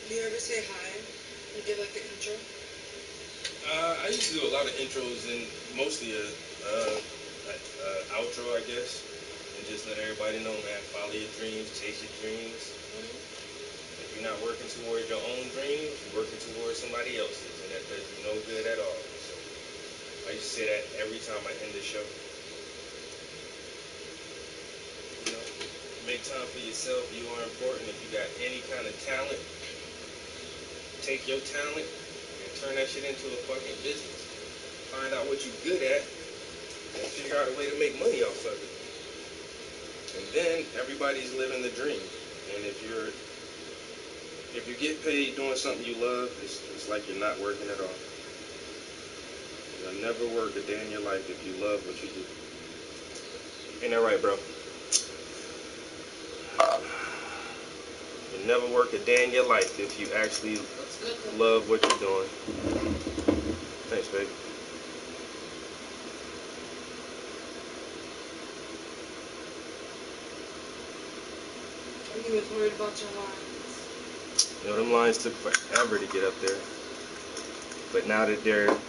Do you ever say hi and give like the intro? I used to do a lot of intros and mostly outro, I guess, and just let everybody know, man, follow your dreams, chase your dreams. If you're not working towards your own dreams, you're working towards somebody else's, and that does you no good at all. So I used to say that every time I end the show. You know, make time for yourself. You are important. If you got any kind of talent, take your talent and turn that shit into a fucking business. Find out what you're good at and figure out a way to make money off of it. And then everybody's living the dream. And if you get paid doing something you love, it's like you're not working at all. You'll never work a day in your life if you love what you do. Ain't that right, bro? You'll never work a day in your life if you actually love what you're doing. Thanks, babe. You was worried about your lines. You know, them lines took forever to get up there. But now that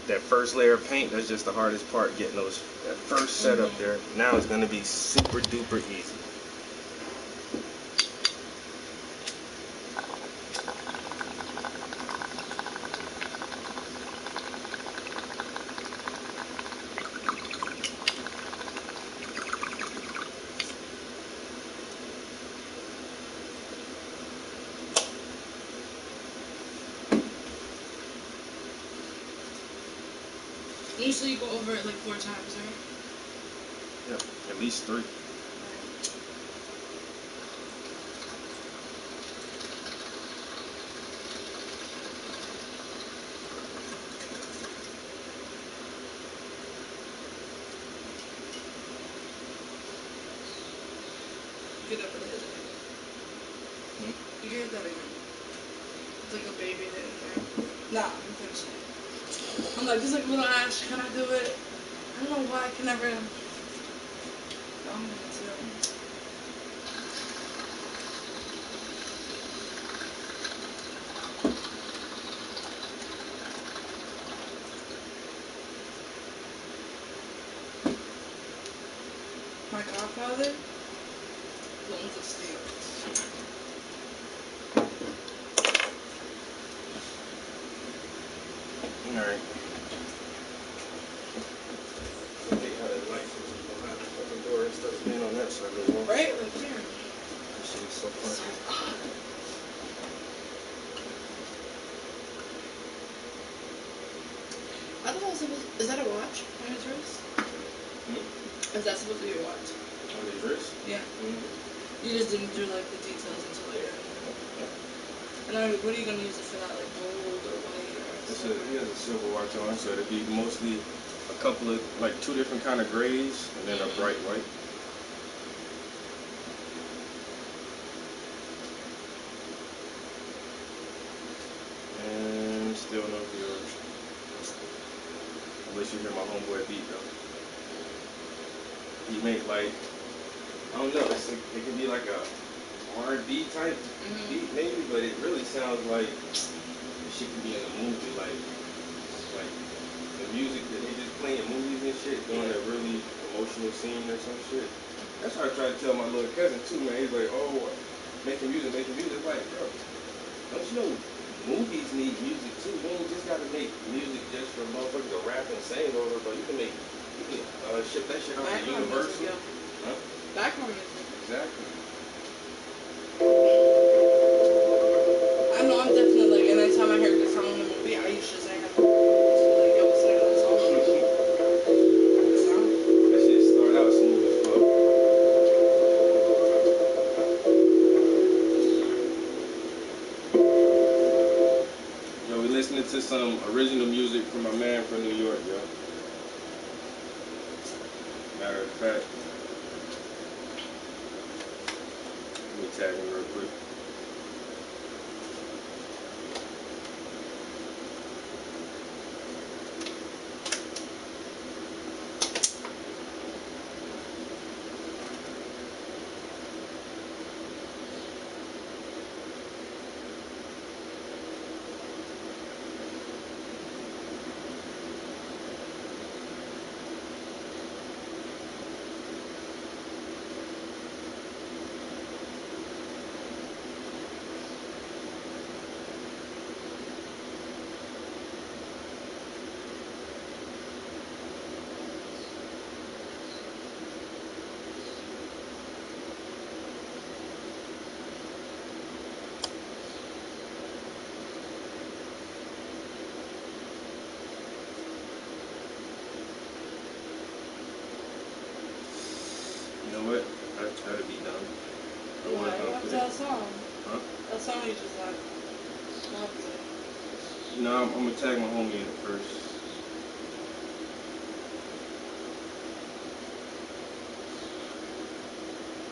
that first layer of paint, that's just the hardest part, getting that first set up there. Now it's gonna be super duper easy. Usually you go over it like 4 times, right? Yeah, at least 3. You get up and hit it again. You can hit that again. It's like a baby hitting there. Nah, I'm finishing it. I'm like, just like little Ash, can I do it? I don't know why I can never. I'm gonna too. My godfather, lungs of steel. Alright. I hate how that light switch is behind the fucking door and stuff being on that side of the wall. Right? Like here. That shit is so funky. I thought that was supposed. Is that a watch on his wrist? Is that supposed to be a watch? On his wrist? Yeah. You just didn't do like the details until later. And what are you gonna use it for that? Like gold or white or? He has a silver watch on, so it'd be mostly a couple of, like 2 different kind of grays and then a bright white. And still no viewers. Unless you hear my homeboy beat though. He made like, I don't know, it could be like a R&B type beat maybe, but it really sounds like the shit could be in a movie, like the music that they just play in movies and shit during a really emotional scene or some shit. That's what I try to tell my little cousin too, man. He's like, oh, making music. Like, bro, don't you know movies need music too? You ain't just gotta make music just for motherfuckers to rap and sing over, but you can make Ship that shit out to Background Universal. music, yeah. Huh? Background music. Exactly. I know I'm definitely like anytime I hear the song in the movie, I use Shazam. Like, yo, what's that song? Good sound. That shit started out smooth as fuck. Yo, we listening to some original music from my man from New York, yo. Matter of fact, let me tag him real quick. You know what? That'll be done. Why? What's that song? Huh? That song you just like. What's it? No, I'm gonna tag my homie in it first.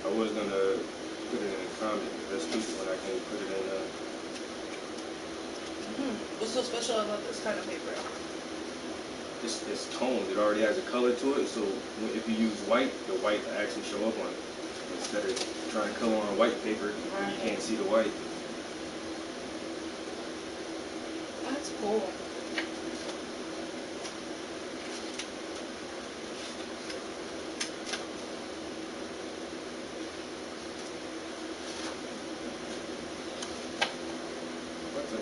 I was gonna put it in a comment. That's stupid when I can put it in What's so special about this kind of paper? it's toned. It already has a color to it, so if you use white, the white will actually show up on it. Instead of trying to color on white paper, you can't see the white. That's cool. What's up?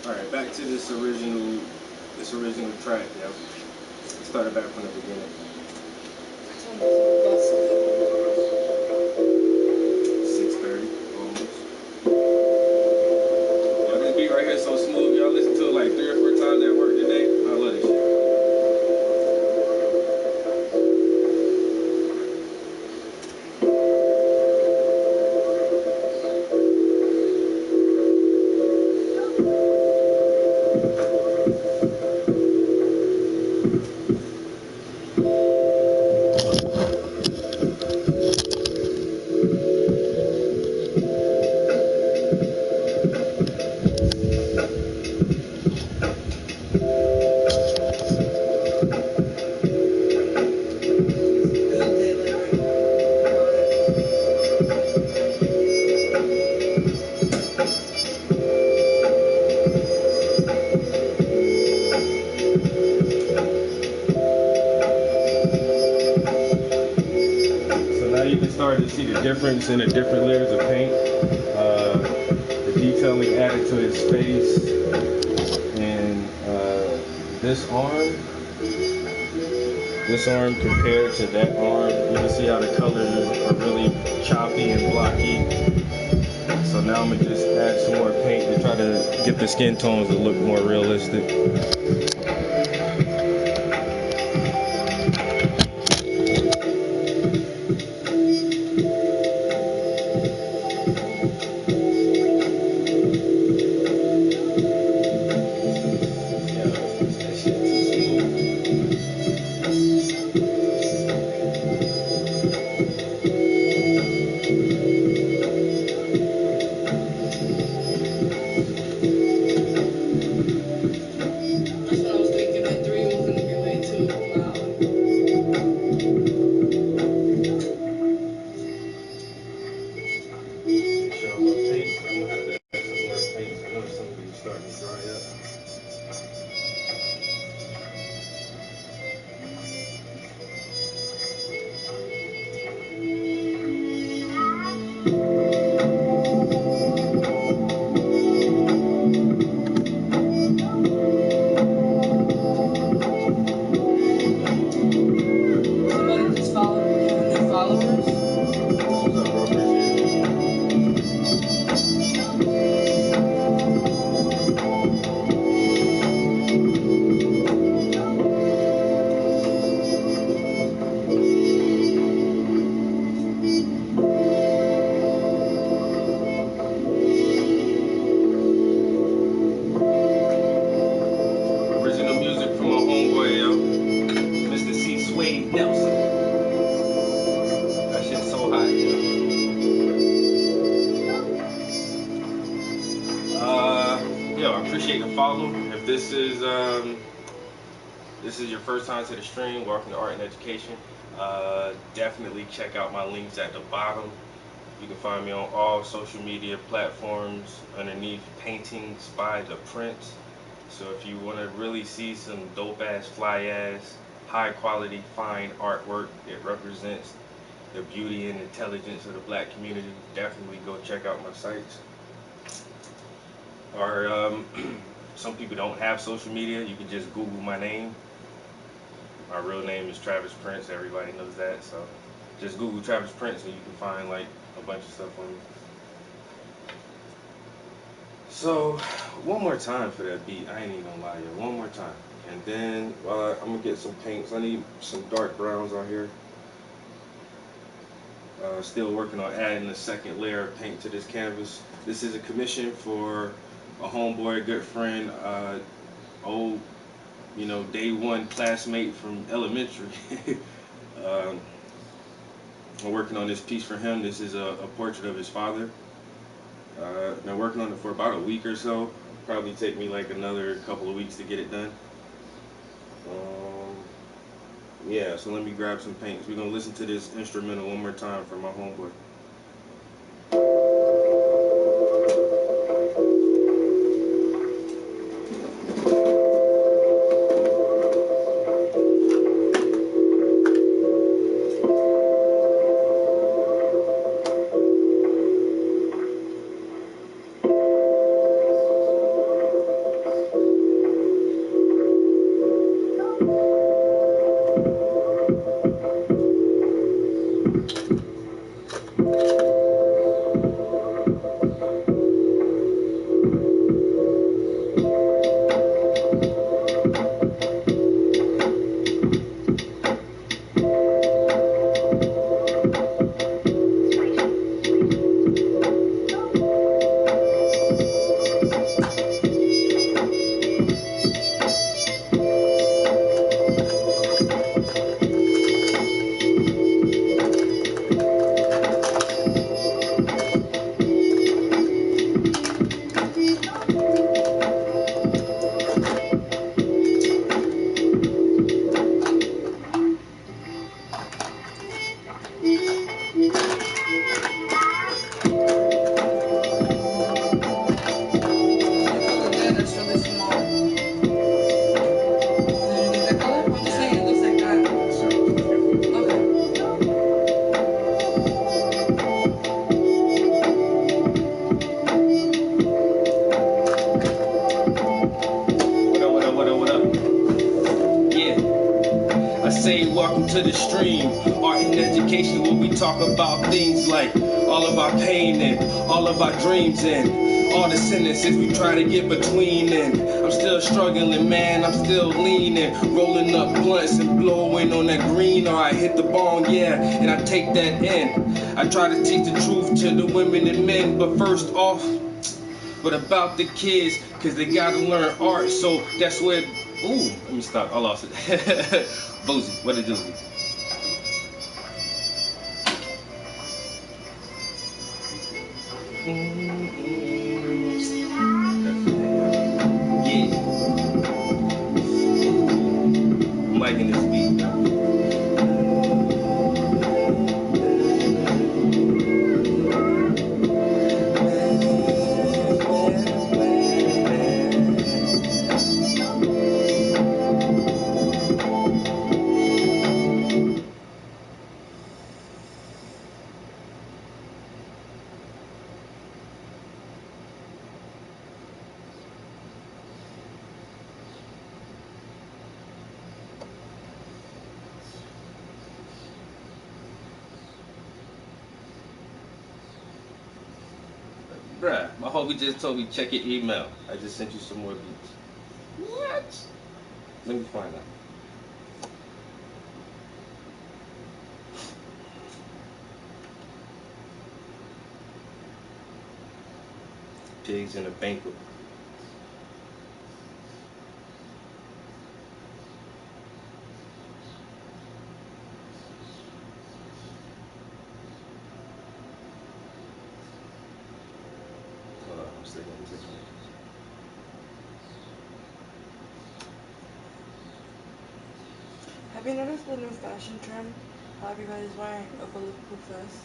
Alright, back to this original track, yo. Started back from the beginning. 6:30, almost. Yo, this beat right here is so smooth. Y'all listen to it like 3 or 4 times at work today. I love this shit. Starting to see the difference in the different layers of paint, the detailing added to his face, and this arm compared to that arm, you can see how the colors are really choppy and blocky. So now I'm gonna just add some more paint to try to get the skin tones to look more realistic. Somebody just followed you and new followers. What's up, bro? Appreciate it. Original music from my homeboy, yo. Mr. C. Swade Nelson. That shit's so hot, yo. Yo, I appreciate the follow. If this is your first time to the stream, welcome to Art and Education. Definitely check out my links at the bottom. You can find me on all social media platforms underneath Paintings by the Prince. So if you want to really see some dope ass, fly ass, high quality, fine artwork that represents the beauty and intelligence of the black community, definitely go check out my sites. Or some people don't have social media, you can just Google my name. My real name is Travis Prince, everybody knows that, so just Google Travis Prince and you can find like a bunch of stuff on me. So, one more time for that beat, I ain't even gonna lie, yo, one more time. And then I'm gonna get some paints. I need some dark browns on here. Still working on adding a second layer of paint to this canvas. This is a commission for a homeboy, a good friend, old, day one classmate from elementary. I'm working on this piece for him. This is a portrait of his father. Been working on it for about a week or so. Probably take me like another couple of weeks to get it done. Yeah, so let me grab some paints. We're gonna listen to this instrumental one more time for my homeboy. To the stream, art and education, where we talk about things like all of our pain and all of our dreams and all the sentences we try to get between. And I'm still struggling, man, I'm still leaning, rolling up blunts and blowing on that green, or I hit the bong, yeah, and I take that in. I try to teach the truth to the women and men, but first off, but about the kids, cause they gotta learn art, so that's where, ooh, let me stop, I lost it. Boozy, what it do? Yeah. I'm liking this beat. My homie just told me check your email. I just sent you some more beats. What? Let me find out. Pigs in a banquet. Hold on, I'm still getting this. Have you noticed the new fashion trend? How everybody's wearing a bulletproof vest?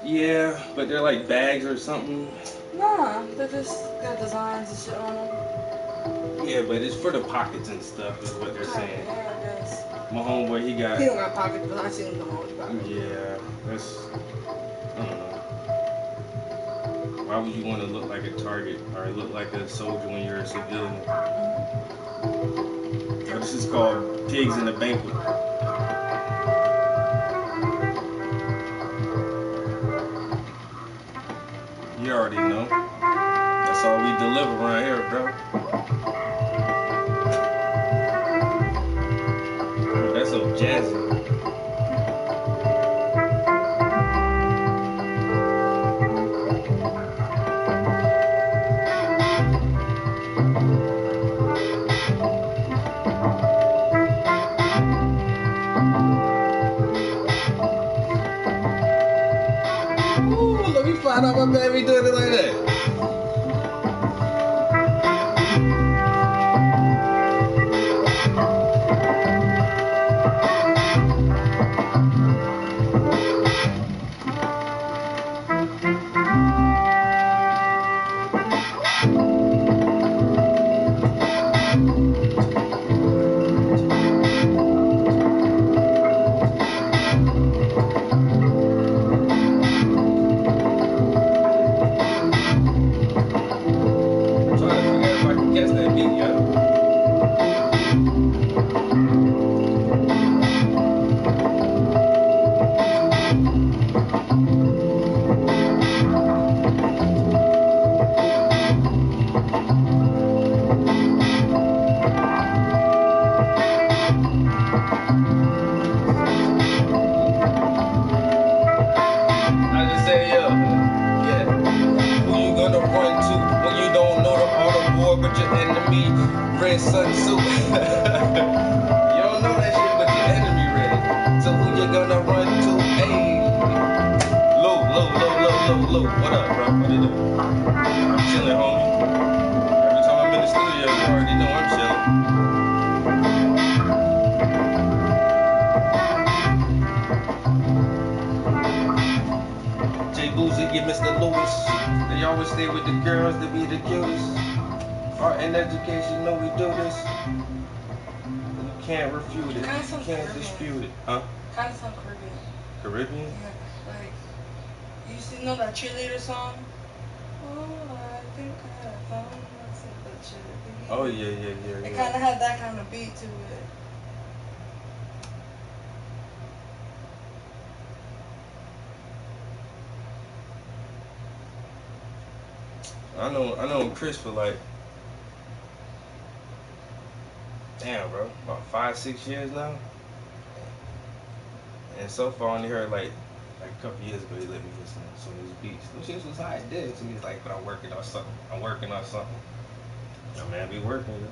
Yeah, but they're like bags or something. Nah, they just got designs and shit on them. Yeah, but it's for the pockets and stuff, is what they're saying. Yeah, I guess. My homeboy, he got. He don't got pockets, but I seen him come with pockets. Yeah, that's. I don't know. Why would you want to look like a target or look like a soldier when you're a civilian? This is called Pigs in a Banquet. You already know. That's all we deliver around here, bro. That's so jazzy. Ooh, let me find out my baby doing it like that. Red Sun Soup. You don't know that shit, but your enemy ready. So who you gonna run to? Hey, low. What up, bro? What you doing? I'm chilling, homie. Every time I'm in the studio, you already know I'm chilling. Jay Boozy, get Mr. Lewis. They always stay with the girls to be the cutest. Art and education, know we do this. You can't refute it. You can't dispute it. Huh? Kind of sound Caribbean. Caribbean? Yeah, like, you used to know that cheerleader song? Oh, I think I found myself a cheerleader. Oh, yeah. It kind of had that kind of beat to it. I know Chris for like, damn, bro, about 5-6 years now. And so far, I only heard like a couple years ago, he let me hear some of his beats. Those shit was hot, dead to me. He's like, but I'm working on something. Yo, man, be working.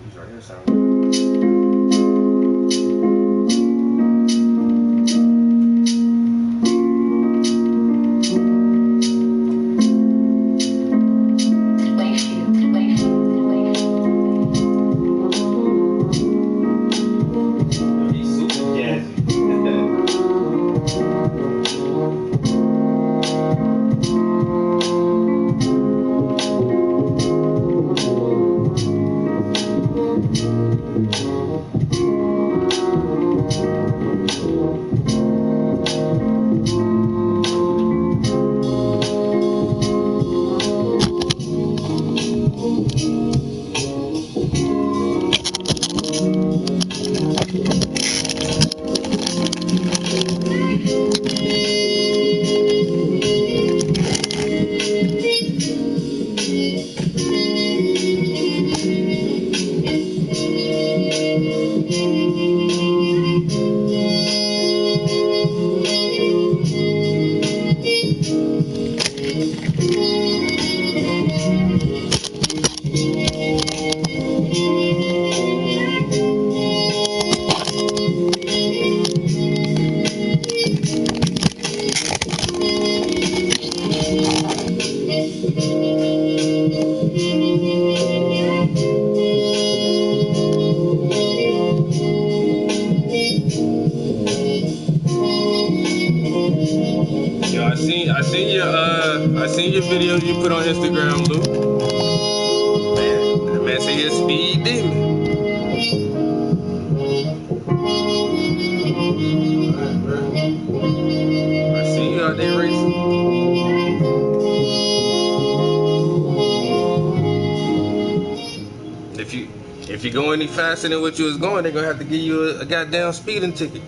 These right here sound good. if you go any faster than what you was going, they're gonna have to give you a goddamn speeding ticket.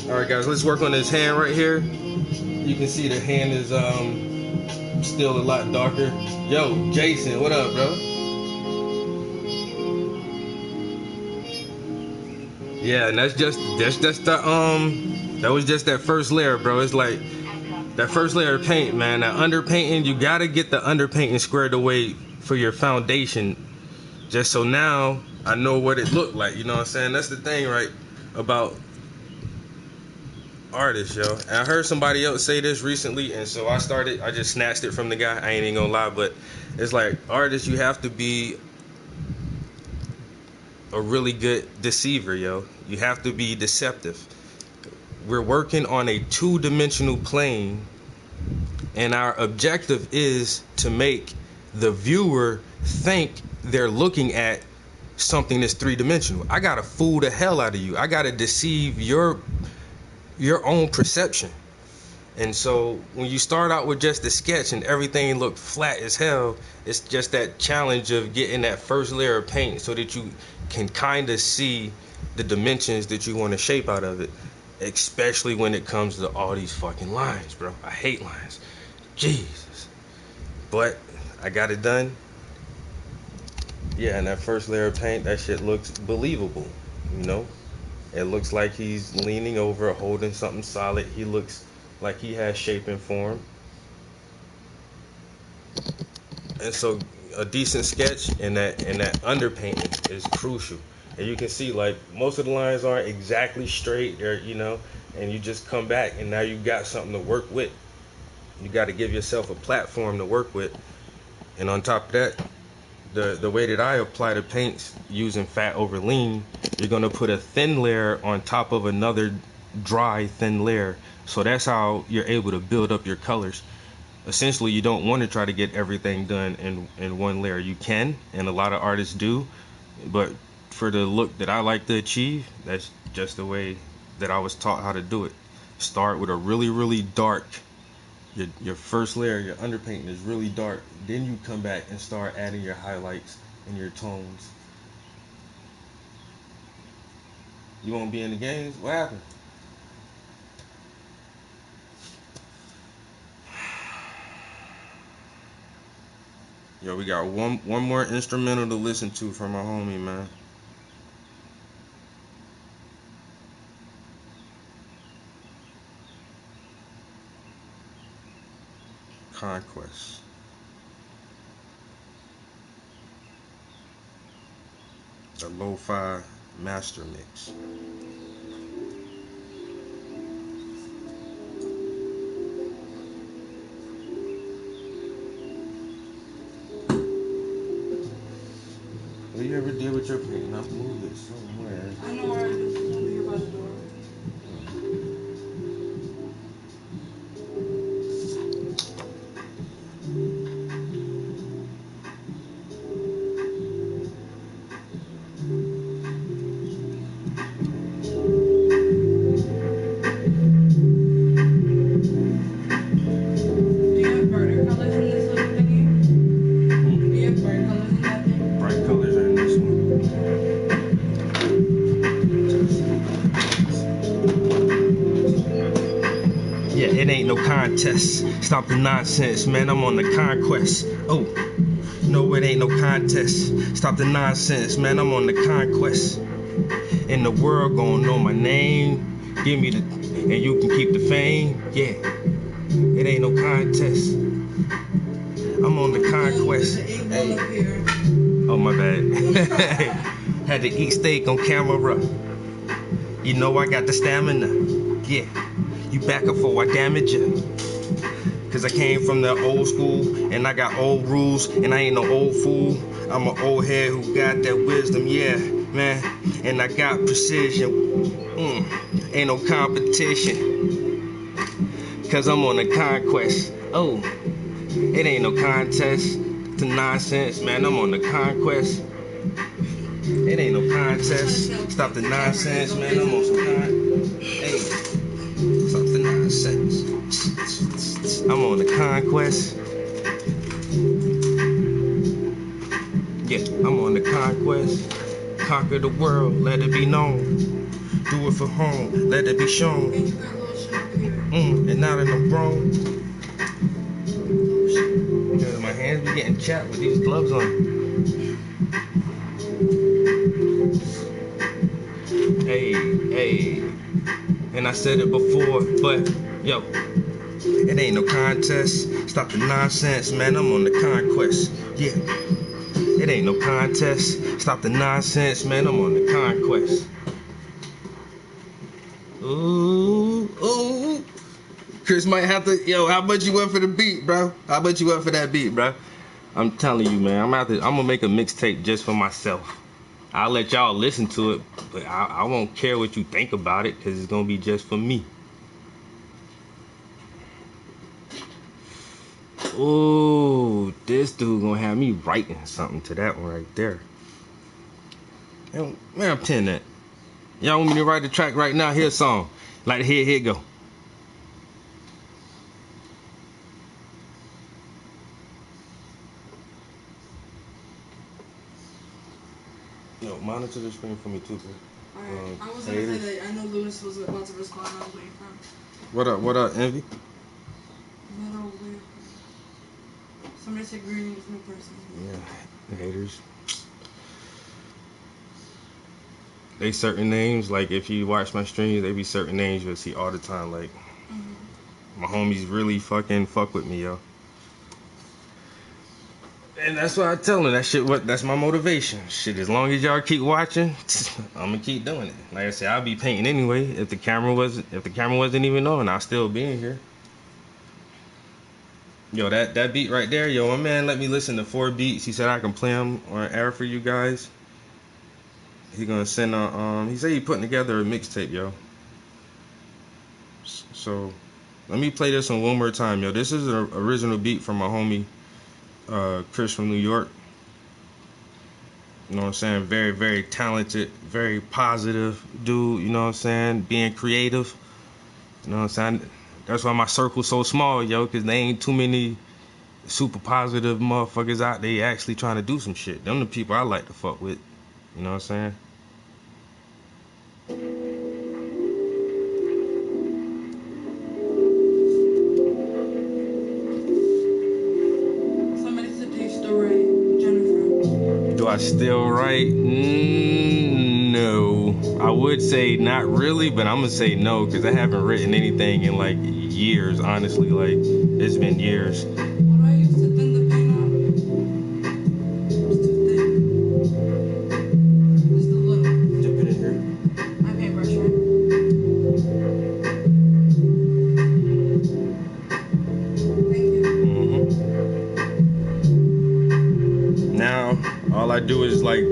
All right, guys, let's work on this hand right here. You can see the hand is still a lot darker. Yo, Jason, what up, bro? Yeah, and that's just the that was just that first layer, bro. It's like that first layer of paint, man. That underpainting, you gotta get the underpainting squared away for your foundation, just so now I know what it looked like. You know what I'm saying? That's the thing, right, about artists, yo. And I heard somebody else say this recently, and so I just snatched it from the guy. I ain't even gonna lie, but it's like, artists, you have to be a really good deceiver, yo. You have to be deceptive. We're working on a two-dimensional plane, and our objective is to make the viewer think they're looking at something that's three-dimensional. I gotta fool the hell out of you. I gotta deceive your own perception. And so when you start out with just the sketch and everything look flat as hell, it's just that challenge of getting that first layer of paint so that you can kind of see the dimensions that you want to shape out of it, especially when it comes to all these fucking lines, bro. I hate lines, Jesus. But I got it done. Yeah, and that first layer of paint, that shit looks believable, you know. It looks like he's leaning over, holding something solid. He looks like he has shape and form. And so a decent sketch and that underpainting is crucial. And you can see, like, most of the lines aren't exactly straight, or, you know, and you just come back and now you got something to work with. You got to give yourself a platform to work with. And on top of that, the way that I apply the paints using fat over lean, you're gonna put a thin layer on top of another dry thin layer. So that's how you're able to build up your colors. Essentially, you don't want to try to get everything done in one layer. You can, and a lot of artists do, but for the look that I like to achieve, that's just the way that I was taught how to do it. Start with a really dark, your first layer, your underpainting is really dark. Then you come back and start adding your highlights and your tones. You won't be in the games? What happened? Yo, we got one more instrumental to listen to from my homie, man. Conquest. The lo-fi master mix. What you ever did with your painting? I've moved it somewhere. I know where it is. It's over here by the door. Contest. Stop the nonsense, man. I'm on the conquest. Oh, no, it ain't no contest. Stop the nonsense, man. I'm on the conquest. And the world gonna know my name. Give me the, and you can keep the fame. Yeah, it ain't no contest. I'm on the conquest. Hey. Oh, my bad. Had to eat steak on camera. You know I got the stamina. Yeah. You back up before I damage you. Cause I came from the old school and I got old rules and I ain't no old fool. I'm an old head who got that wisdom, yeah, man. And I got precision. Ain't no competition. Cause I'm on a conquest. Oh, it ain't no contest to nonsense, man. I'm on the conquest. It ain't no contest. Stop the nonsense, man. I'm on some Hey. Stop the nonsense. conquest. Yeah, I'm on the conquest. Conquer the world, let it be known. Do it for home, let it be shown. And you got a little shit over here. And now that I'm grown. Because my hands be getting chapped with these gloves on. Hey. And I said it before, but yo, it ain't no contest. Stop the nonsense, man. I'm on the conquest. Yeah. It ain't no contest. Stop the nonsense, man. I'm on the conquest. Ooh. Chris might have to. Yo, how much you want for the beat, bro? How much you want for that beat, bro? I'm telling you, man. I'm gonna make a mixtape just for myself. I'll let y'all listen to it, but I won't care what you think about it, because it's gonna be just for me. Ooh, this dude gonna have me writing something to that one right there. Yo, man, I'm 10 that. Y'all want me to write a track right now? Here's a song. Like, here it go. Yo, monitor the screen for me too, bro. Alright, I was gonna say that I know Lewis was about to respond. I was waiting for him. What up, Envy? Metal weird. Somebody said green is no person. Yeah, the haters. They certain names, like if you watch my streams, they be certain names you'll see all the time. Like, my homies really fucking fuck with me, yo. And that's what I tell them. That's my motivation. Shit, as long as y'all keep watching, I'm gonna keep doing it. Like I said, I'll be painting anyway. If the camera wasn't even on, I'll still be in here. Yo, that beat right there, yo, my man let me listen to 4 beats. He said I can play them on air for you guys. He gonna send he said he putting together a mixtape, yo. So let me play this one more time, yo. This is an original beat from my homie Chris from New York. You know what I'm saying? Very, very talented, very positive dude, you know what I'm saying? Being creative. You know what I'm saying? That's why my circle's so small, yo, because there ain't too many super positive motherfuckers out there actually trying to do some shit. Them the people I like to fuck with. You know what I'm saying? Somebody said, do you still write, Jennifer? Do I still write? No. I would say not really, but I'm gonna say no, because I haven't written anything in like years, honestly. Like, it's been years. What do I use to thin the paint out? It's too thin. Just a little. Dip it in here. My paintbrush, right? Thank you. Now, all I do is like,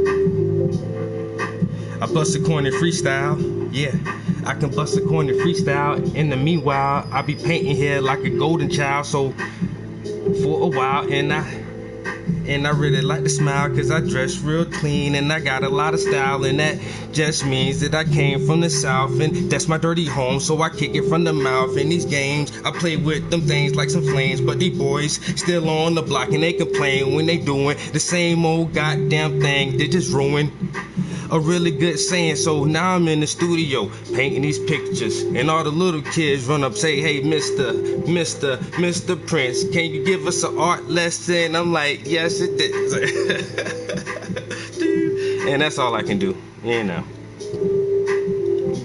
I bust a corner freestyle. Yeah, I can bust a corner freestyle. In the meanwhile, I be painting here like a golden child. So for a while, and I really like to smile, cause I dress real clean and I got a lot of style, and that just means that I came from the South, and that's my dirty home, so I kick it from the mouth. In these games, I play with them things like some flames, but these boys still on the block and they complain when they doing the same old goddamn thing. They just ruin a really good saying. So now I'm in the studio painting these pictures, and all the little kids run up, say, hey, Mr. Prince, can you give us an art lesson? I'm like, yes it is. And that's all I can do, you know.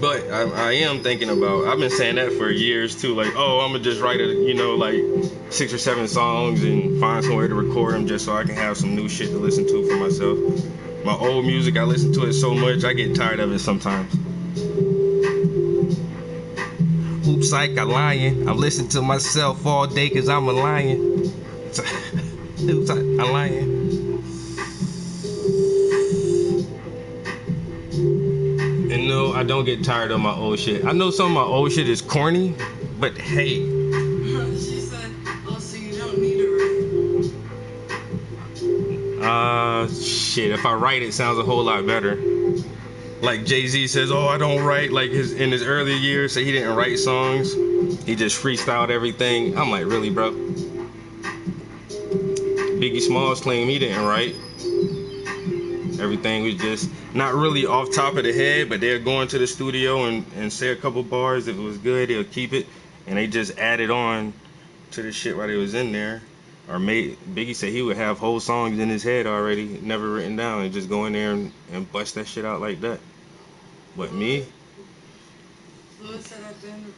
But I am thinking about, I've been saying that for years too, like, oh, I'm gonna just write like 6 or 7 songs and find somewhere to record them just so I can have some new shit to listen to for myself. My old music, I listen to it so much, I get tired of it sometimes. Oops, psych, I'm lying. I'm listening to myself all day cause I'm a lion. Oops, I'm lying. And no, I don't get tired of my old shit. I know some of my old shit is corny, but hey. She said, oh, so you don't need to write. Shit, if I write it sounds a whole lot better. Like Jay-Z says, oh, I don't write, like in his earlier years, say he didn't write songs. He just freestyled everything. I'm like, really, bro? Biggie Smalls claimed he didn't write. Everything was just not really off top of the head, but they'll go into the studio and say a couple bars. If it was good, they'll keep it, and they just added on to the shit while they was in there. Or Biggie said he would have whole songs in his head already, never written down, and just go in there and bust that shit out like that. But me? Lewis said I've been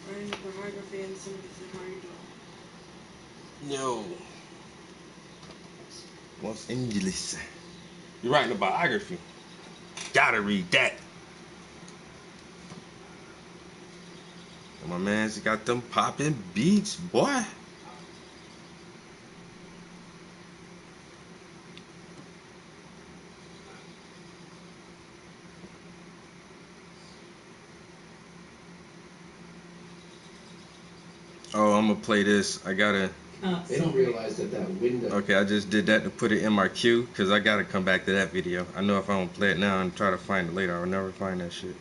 writing a biography, and somebody said, how are you doing? Yo. Los Angeles. You're writing a biography. Gotta read that. And my man's got them popping beats, boy. Oh, I'm gonna play this. I gotta. They don't realize that window. Okay, I just did that to put it in my queue because I gotta come back to that video. I know if I don't play it now and try to find it later, I'll never find that shit.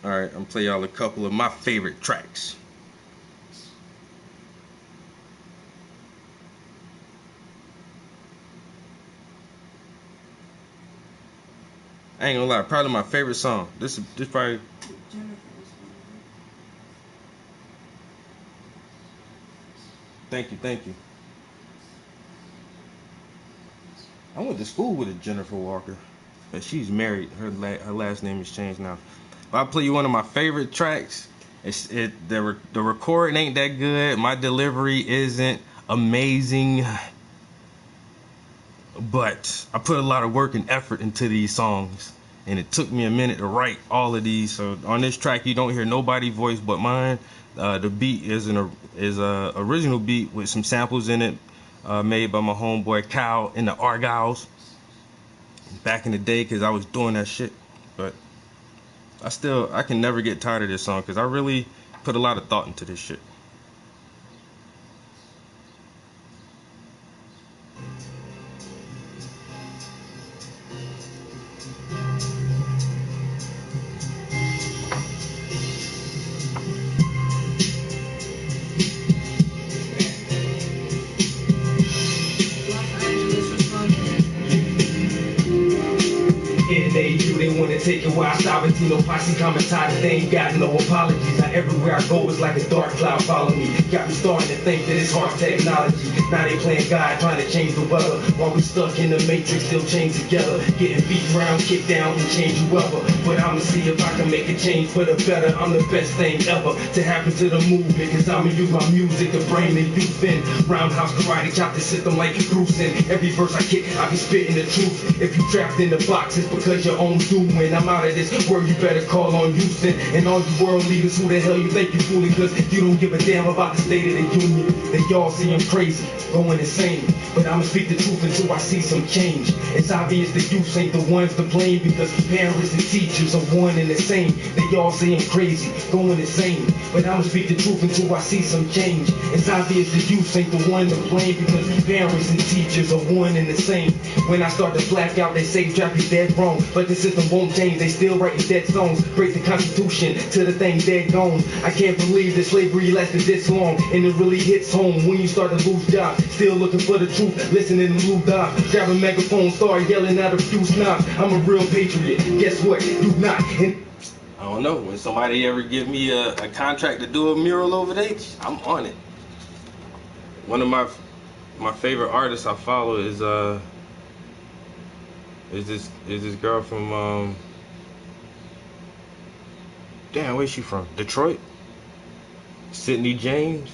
Alright, I'm gonna play y'all a couple of my favorite tracks. I ain't gonna lie, probably my favorite song. This probably. Thank you. I went to school with a Jennifer Walker, but she's married. Her last name has changed now. But I'll play you one of my favorite tracks. The recording ain't that good. My delivery isn't amazing, but I put a lot of work and effort into these songs, and it took me a minute to write all of these. So on this track, you don't hear nobody's voice but mine. The beat is a original beat with some samples in it, made by my homeboy Kyle in the Argyles back in the day, because I was doing that shit. But I can never get tired of this song because I really put a lot of thought into this shit. They wanna take it while Salvatino posse commentator. They ain't got no apologies. Now everywhere I go it's like a dark cloud follow me. Got me starting to think that it's hard technology. Now they playing God, trying to change the weather. While we stuck in the matrix, still chained together. Getting beat around, kicked down, and change whoever. But I'ma see if I can make a change for the better. I'm the best thing ever to happen to the movement, cause I'ma use my music to bring the youth in. Roundhouse karate, chop the system like Grusin. Every verse I kick, I be spitting the truth. If you trapped in the box, it's because your own doing. I'm out of this world, you better call on Houston. And all you world leaders, who the hell you think you fooling? Cause you don't give a damn about the state of the union. They y'all see I'm crazy, going insane. But I'ma speak the truth until I see some change. It's obvious the youth ain't the ones to blame, because parents and teachers are one and the same. They all say I'm crazy, going insane. But I'ma speak the truth until I see some change. It's obvious the youth ain't the one to blame, because parents and teachers are one and the same. When I start to black out, they say drop you dead wrong. But the system won't change, they still writing dead songs. Break the Constitution till the thing dead gone. I can't believe that slavery lasted this long, and it really hits home when you start to lose jobs. Still looking for the truth, listening to Lou Dobbs. Grab a megaphone, start yelling out a few snobs. I'm a real patriot, guess what? You not. And I don't know, when somebody ever give me a contract to do a mural over there, I'm on it. One of my favorite artists I follow is this girl from damn, where's she from? Detroit? Sydney James.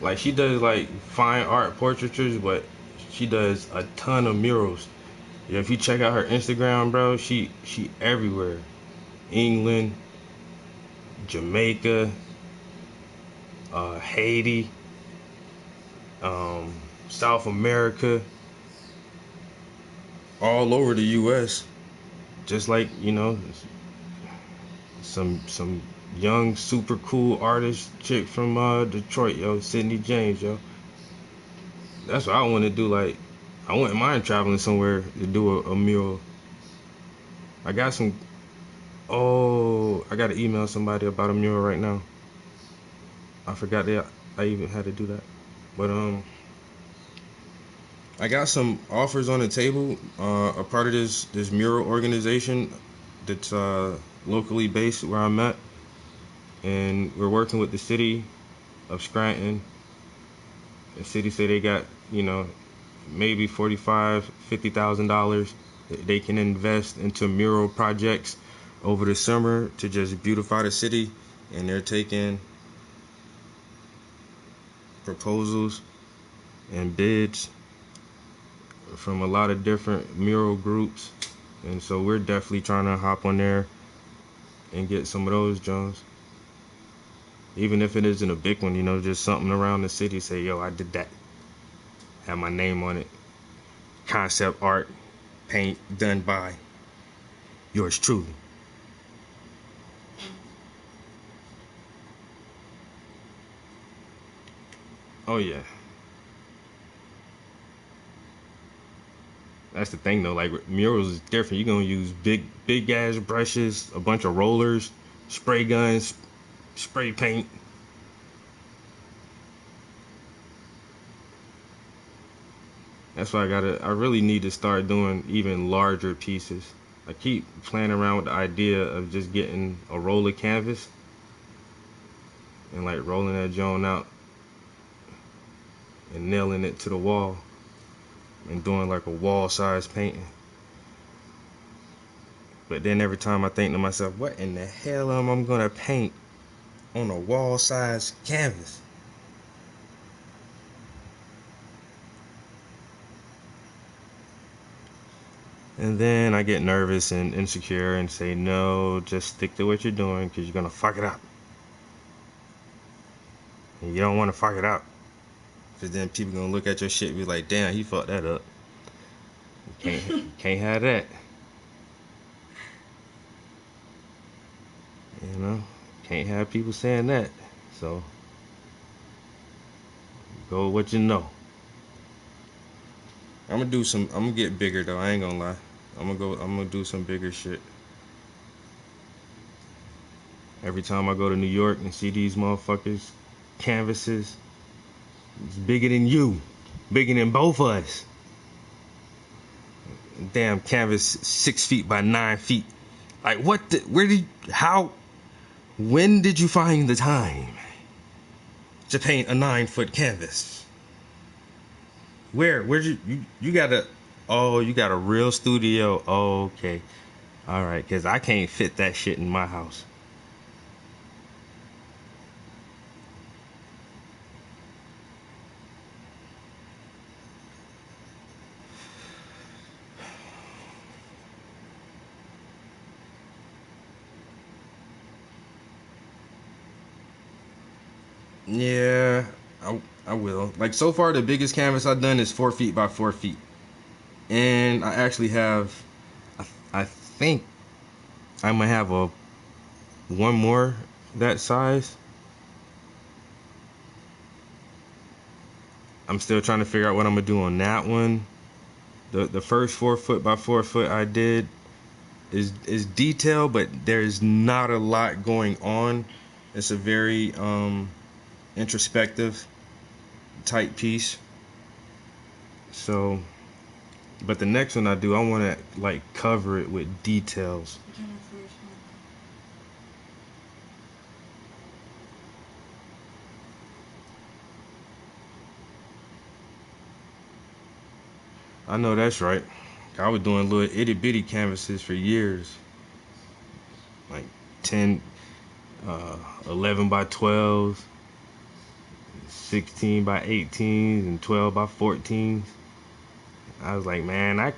Like, she does like fine art portraitures, but she does a ton of murals. Yeah, if you check out her Instagram, bro, she everywhere. England, Jamaica, Haiti, South America, all over the US. Just like, you know, some young super cool artist chick from Detroit, yo, Sydney James, yo. That's what I want to do. Like, I wouldn't mind traveling somewhere to do a mural. I got some. Oh, I got to email somebody about a mural right now. I forgot that I even had to do that. But I got some offers on the table. A part of this mural organization that's locally based where I'm at, and we're working with the city of Scranton. The city say they got, maybe $50,000 they can invest into mural projects over the summer to just beautify the city, and they're taking proposals and bids from a lot of different mural groups, and so we're definitely trying to hop on there and get some of those Jones. Even if it isn't a big one, just something around the city. Say, yo, I did that. Have my name on it. Concept art, paint done by yours truly. Oh yeah. That's the thing though, like murals is different. You're gonna use big ass brushes, a bunch of rollers, spray guns, spray paint. That's why I really need to start doing even larger pieces. I keep playing around with the idea of just getting a roll of canvas and like rolling that joint out and nailing it to the wall and doing like a wall size painting. But then every time I think to myself, what in the hell am I gonna paint on a wall size canvas? And then I get nervous and insecure and say, no, just stick to what you're doing because you're going to fuck it up. And you don't want to fuck it up. Because then people going to look at your shit and be like, damn, he fucked that up. You can't have that. Can't have people saying that. So, go with what you know. I'm going to get bigger though, I ain't going to lie. I'm gonna do some bigger shit. Every time I go to New York and see these motherfuckers canvases, it's bigger than you, bigger than both of us. Damn canvas 6 feet by 9 feet. Like when did you find the time to paint a 9-foot canvas? Where'd you got a real studio? Oh, okay. All right, because I can't fit that shit in my house. Yeah, I will. Like so far, the biggest canvas I've done is 4 feet by 4 feet. And I actually have, I think I might have one more that size. I'm still trying to figure out what I'm gonna do on that one. The first 4 foot by 4 foot I did is detailed, but there's not a lot going on. It's a very introspective type piece. So, but the next one I do, I want to like cover it with details. I know that's right. I was doing little itty bitty canvases for years, like 10, 11 by 12s, 16 by 18s, and 12 by 14s. I was like, man, I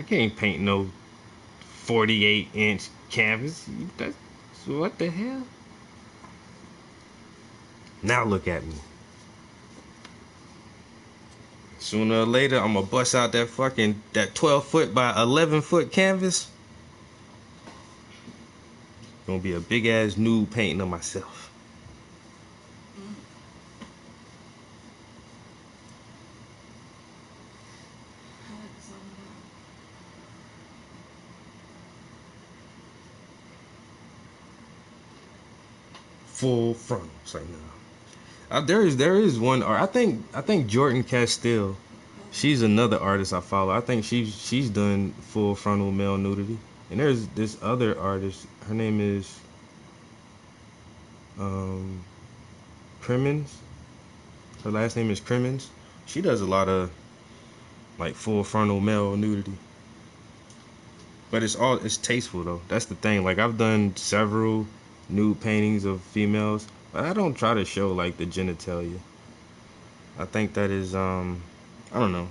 can't paint no 48-inch canvas. That's, what the hell? Now look at me. Sooner or later, I'm gonna bust out that 12 foot by 11 foot canvas. Gonna be a big ass nude painting of myself. Full fronts right now. There is one, or I think Jordan Castile She's another artist I follow. I think she's done full frontal male nudity. And there's this other artist. Her name is Crimmins. Her last name is Crimmins. She does a lot of like full frontal male nudity. But it's tasteful though. That's the thing. Like I've done several nude paintings of females, but I don't try to show like the genitalia. I think that is I don't know,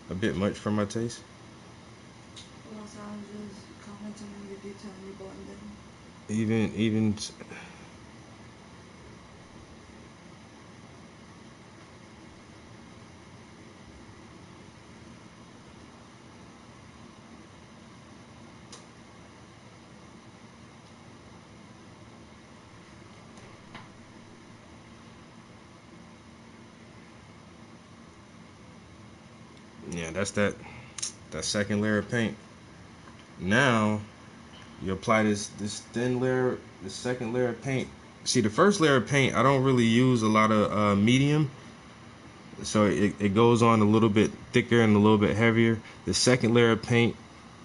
a bit much for my taste. Well, sounds just commenting on your detail and you blending. Even yeah, that's that second layer of paint. Now you apply this thin layer, the second layer of paint. See, the first layer of paint, I don't really use a lot of medium, so it goes on a little bit thicker and a little bit heavier. The second layer of paint,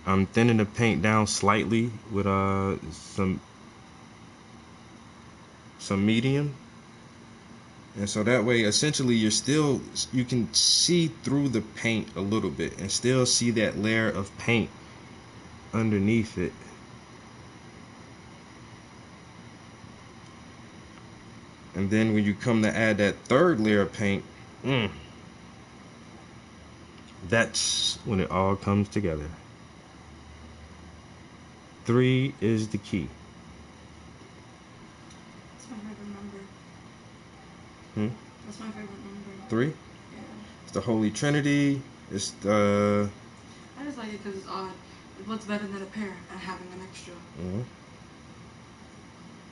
I'm thinning the paint down slightly with some medium. And so that way, essentially, you can see through the paint a little bit and still see that layer of paint underneath it. And then when you come to add that third layer of paint, that's when it all comes together. 3 is the key. That's my favorite number. That's my favorite number. 3? Yeah. It's the Holy Trinity. It's the... I just like it because it's odd. What's better than a pair and having an extra?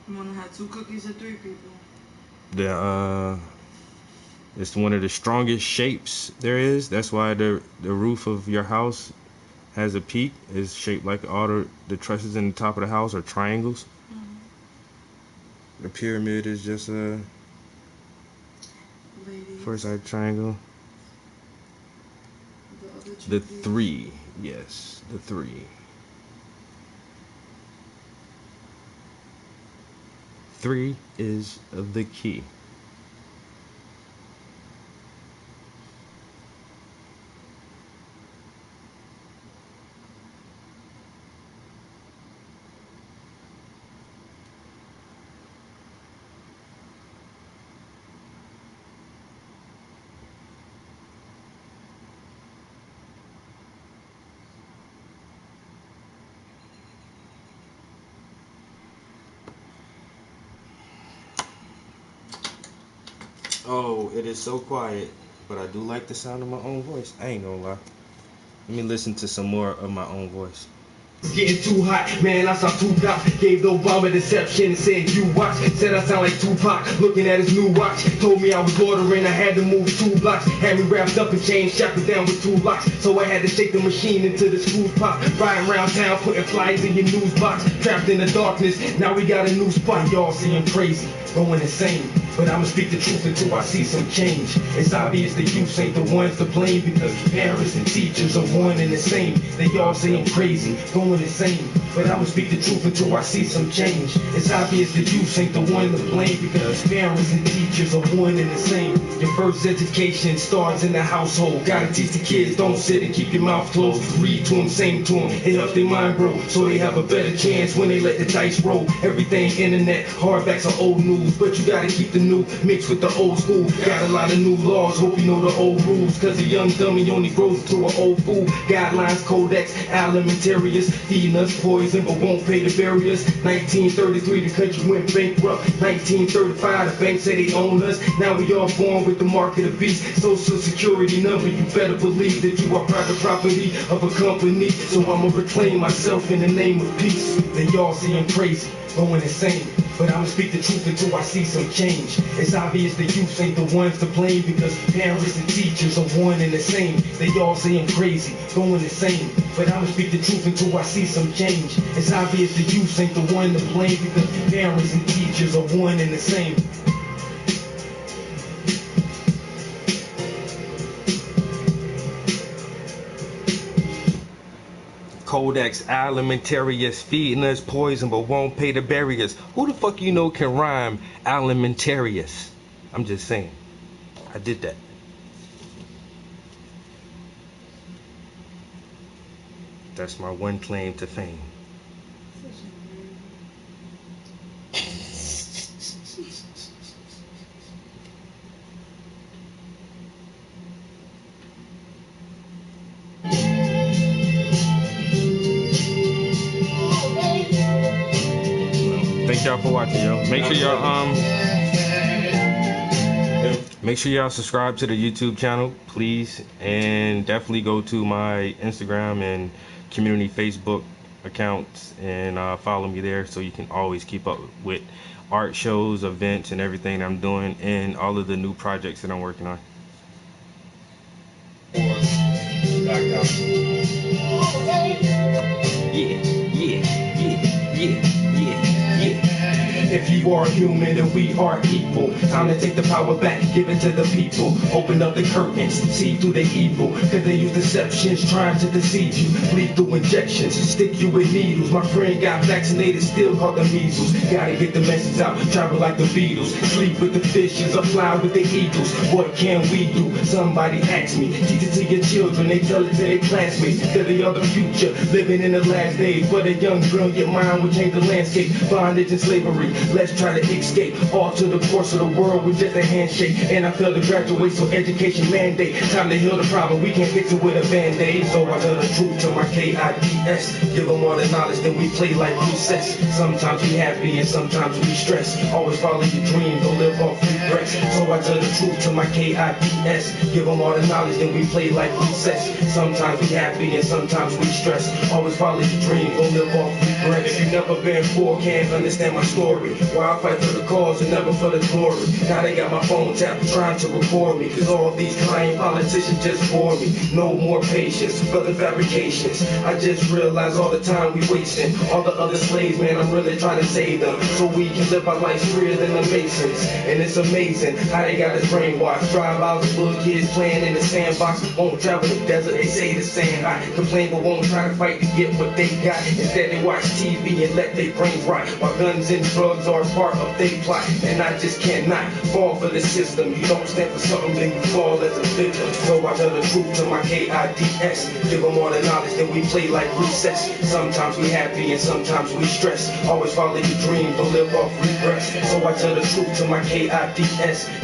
You want to have 2 cookies or 3 people? It's one of the strongest shapes there is. That's why the roof of your house has a peak. It's shaped like all the trusses in the top of the house are triangles. The pyramid is just a first side triangle. The 3, yes, the 3. 3 is the key. Oh, it is so quiet, but I do like the sound of my own voice. I ain't gonna lie. Let me listen to some more of my own voice. It's getting too hot, man. I saw Tupac. Gave the Obama deception and said, you watch. Said I sound like Tupac, looking at his new watch. Told me I was loitering, I had to move 2 blocks. Had me wrapped up and chained, shackled down with 2 locks. So I had to shake the machine until the screws pop. Riding around town, putting flies in your news box. Trapped in the darkness, now we got a new spot. Y'all see I'm crazy, going insane. But I'ma speak the truth until I see some change. It's obvious the youth ain't the ones to blame, because parents and teachers are one and the same. They all say I'm crazy, going insane. But I'ma speak the truth until I see some change. It's obvious the youth ain't the one to blame, because parents and teachers are one and the same. Your first education starts in the household. Gotta teach the kids, don't sit and keep your mouth closed. Read to them, sing to them, it helps their mind grow, so they have a better chance when they let the dice roll. Everything internet, hardbacks are old news, but you gotta keep the new mixed with the old school. Got a lot of new laws, hope you know the old rules, cause a young dummy only grows into an old fool. Guidelines, codex, alimentarius, feeding us poison but won't pay to bury us. 1933 the country went bankrupt. 1935 the bank said they own us. Now we all born with the mark of the beast. Social security number, you better believe that you are private property of a company. So I'ma reclaim myself in the name of peace. They all say I'm crazy, going insane, but I'ma speak the truth until I see some change. It's obvious the youth ain't the ones to blame, because parents and teachers are one and the same. They all say I'm crazy, going insane, but I'ma speak the truth until I see some change. It's obvious the youth ain't the one to blame, because parents and teachers are one and the same. Codex alimentarius, feeding us poison but won't pay to bury us. Who the fuck you know can rhyme alimentarius? I'm just saying. I did that. That's my one claim to fame. Thank y'all for watching, yo. Make sure y'all subscribe to the YouTube channel, please, and definitely go to my Instagram and community Facebook accounts and follow me there so you can always keep up with art shows, events, and everything I'm doing and all of the new projects that I'm working on. If you are human and we are equal, time to take the power back, give it to the people. Open up the curtains, see through the evil, cause they use deceptions trying to deceive you. Lethal injections, stick you with needles. My friend got vaccinated, still caught the measles. Gotta get the message out, travel like the Beatles. Sleep with the fishes, or fly with the eagles. What can we do? Somebody ask me. Teach it to your children, they tell it to their classmates. They're the other future, living in the last days. But a young brilliant mind will change the landscape. Bondage and slavery, let's try to escape. Alter the course of the world with just a handshake. And I failed to graduate, so education mandate. Time to heal the problem, we can't fix it with a band-aid. So I tell the truth to my kids. Give them all the knowledge, then we play like recess. Sometimes we happy and sometimes we stress. Always follow your dream, don't live off regrets. So I tell the truth to my kids. Give them all the knowledge, then we play like recess. Sometimes we happy and sometimes we stress. Always follow your dream, don't live off regrets. If you never been poor, can't understand my story. Why I fight for the cause and never for the glory. Now they got my phone tapped trying to record me, cause all these lying politicians just bore me. No more patience, further fabrications. I just realize all the time we wasting. All the other slaves, man, I'm really trying to save them, so we can live our lives freer than the Masons. And it's amazing how they got us brainwashed. Drive out the little kids playing in the sandbox. Won't travel the desert, they say the sand hot. Complain but won't try to fight to get what they got. Instead they watch TV and let their brains rot, while guns and drugs are part of their plot. And I just cannot fall for the system. You don't stand for something, then you fall as a victim. So I tell the truth to my kids. Give them all the knowledge, then we play like recess. Sometimes we happy and sometimes we stress. Always follow your dream, don't live off regrets. So I tell the truth to my kids.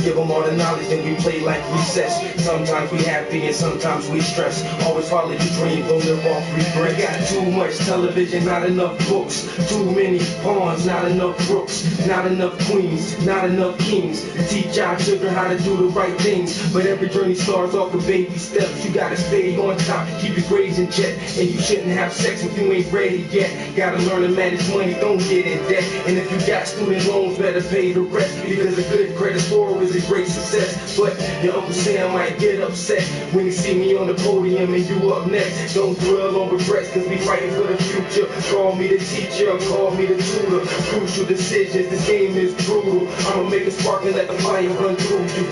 Give them all the knowledge, then we play like recess. Sometimes we happy and sometimes we stress. Always follow your dream, don't live off regrets. Got too much television, not enough books. Too many pawns, not enough crooks. Not enough queens, not enough kings to teach our children how to do the right things. But every journey starts off with baby steps. You gotta stay on top, keep your grades in check. And you shouldn't have sex if you ain't ready yet. Gotta learn to manage money, don't get in debt. And if you got student loans, better pay the rest, because a good credit score is a great success. But your Uncle Sam might get upset when he see me on the podium and you up next. Don't dwell on regrets, cause we fighting for the future. Call me the teacher, call me the tutor. Crucial decisions, this game is brutal. I'ma make a spark and let the fire run through you.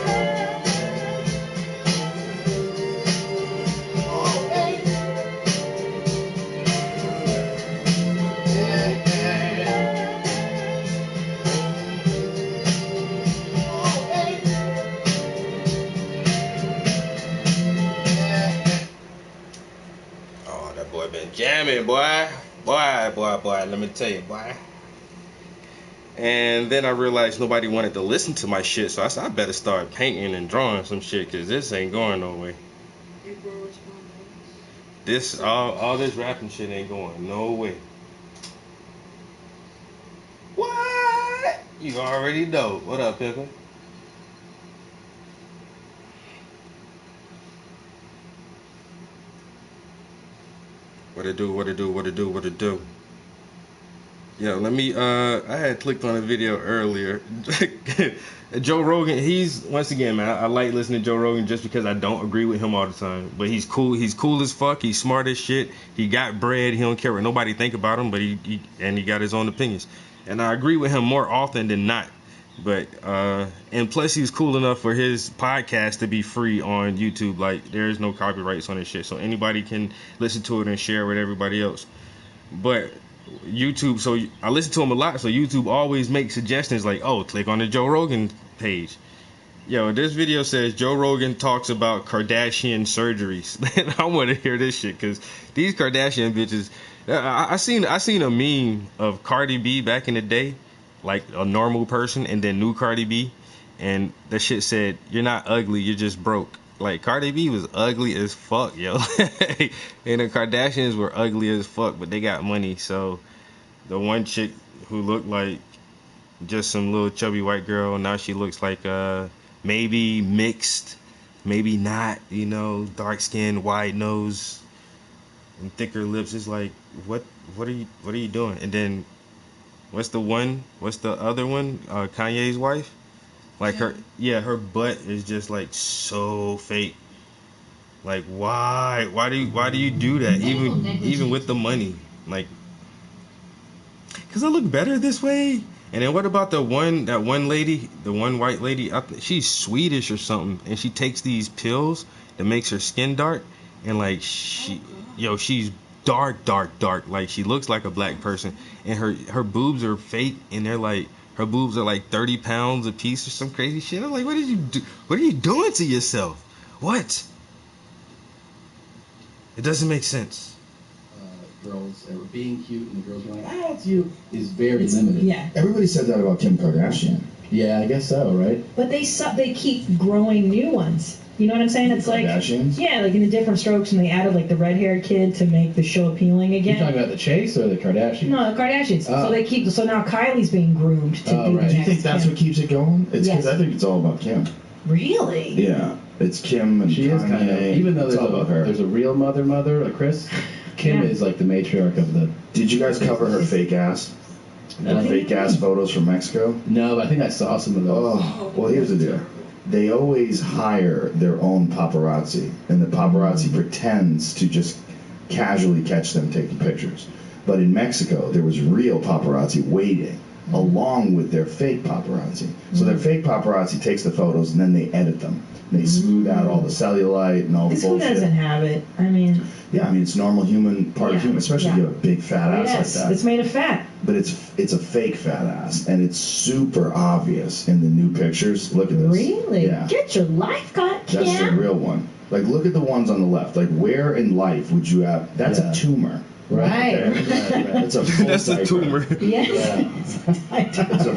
Oh, that boy been jamming, boy. Boy, let me tell you, boy. And then I realized nobody wanted to listen to my shit, so I said I better start painting and drawing some shit, cause this ain't going no way. This all this rapping shit ain't going no way. What? You already know. What up, Pimpin'? What it do? Yeah, let me, I had clicked on a video earlier. Joe Rogan, he's, once again, man, I like listening to Joe Rogan just because I don't agree with him all the time. But he's cool as fuck, he's smart as shit, he got bread, he don't care what nobody think about him, but he got his own opinions. And I agree with him more often than not. But and plus he's cool enough for his podcast to be free on YouTube. Like there's no copyrights on this shit, so anybody can listen to it and share with everybody else. But YouTube, so I listen to him a lot, so YouTube always makes suggestions like, oh, click on the Joe Rogan page. Yo, this video says Joe Rogan talks about Kardashian surgeries. And I want to hear this shit because these Kardashian bitches. I seen a meme of Cardi B back in the day, like a normal person, and then new Cardi B, and that shit said, "You're not ugly, you're just broke." Like Cardi B was ugly as fuck, yo. And the Kardashians were ugly as fuck, but they got money. So the one chick who looked like just some little chubby white girl, now she looks like maybe mixed, maybe not, you know, dark skin, wide nose, and thicker lips. It's like, what are you doing? And then what's the other one? Kanye's wife? Like her butt is just like so fake. Like why do you do that? Even with the money, like, cause I look better this way. And then what about that one lady, the one white lady? She's Swedish or something, and she takes these pills that makes her skin dark, and like she's dark. Like she looks like a black person, and her boobs are fake, and they're like, her boobs are like 30 pounds a piece or some crazy shit. I'm like, what did you do? What are you doing to yourself? What? It doesn't make sense. Girls that were being cute and the girls going, it's you, is very limited. Yeah. Everybody said that about Kim Kardashian. Yeah, I guess so, right? But they keep growing new ones. You know what I'm saying? It's like, Kardashians? yeah, like in the different strokes, and they added like the red-haired kid to make the show appealing You again. talking about the Chase or the Kardashians? No, the Kardashians. Oh. So now Kylie's being groomed to Oh, be right. the Do you next think that's Kim. what keeps it going? It's because Yes. I think it's all about Kim. Really? Yeah, it's Kim and She Kanye. is kind of, even though it's all about her. there's a real mother, a Chris. Kim Yeah. is like the matriarch of the. Did you guys cover her fake ass? Her fake ass photos from Mexico? No, but I think I saw some of those. Oh, well, here's the deal. They always hire their own paparazzi, and the paparazzi pretends to just casually catch them taking pictures. But in Mexico, there was real paparazzi waiting, along with their fake paparazzi. So their fake paparazzi takes the photos, and then they edit them. They smooth out all the cellulite and all the This one bullshit. doesn't have it. I mean, Yeah, I mean, it's normal human part of Yeah, human, especially if you have a big fat ass yes, like that. it's made of fat. But it's a fake fat ass, and it's super obvious in the new pictures. Look at this. Really? Yeah. Get your life cut, Kim. That's the real one. Like, look at the ones on the left. Like, where in life would you have? That's Yeah. a tumor. Right. Okay? That's a full That's diaper. a tumor. Yes. It's a full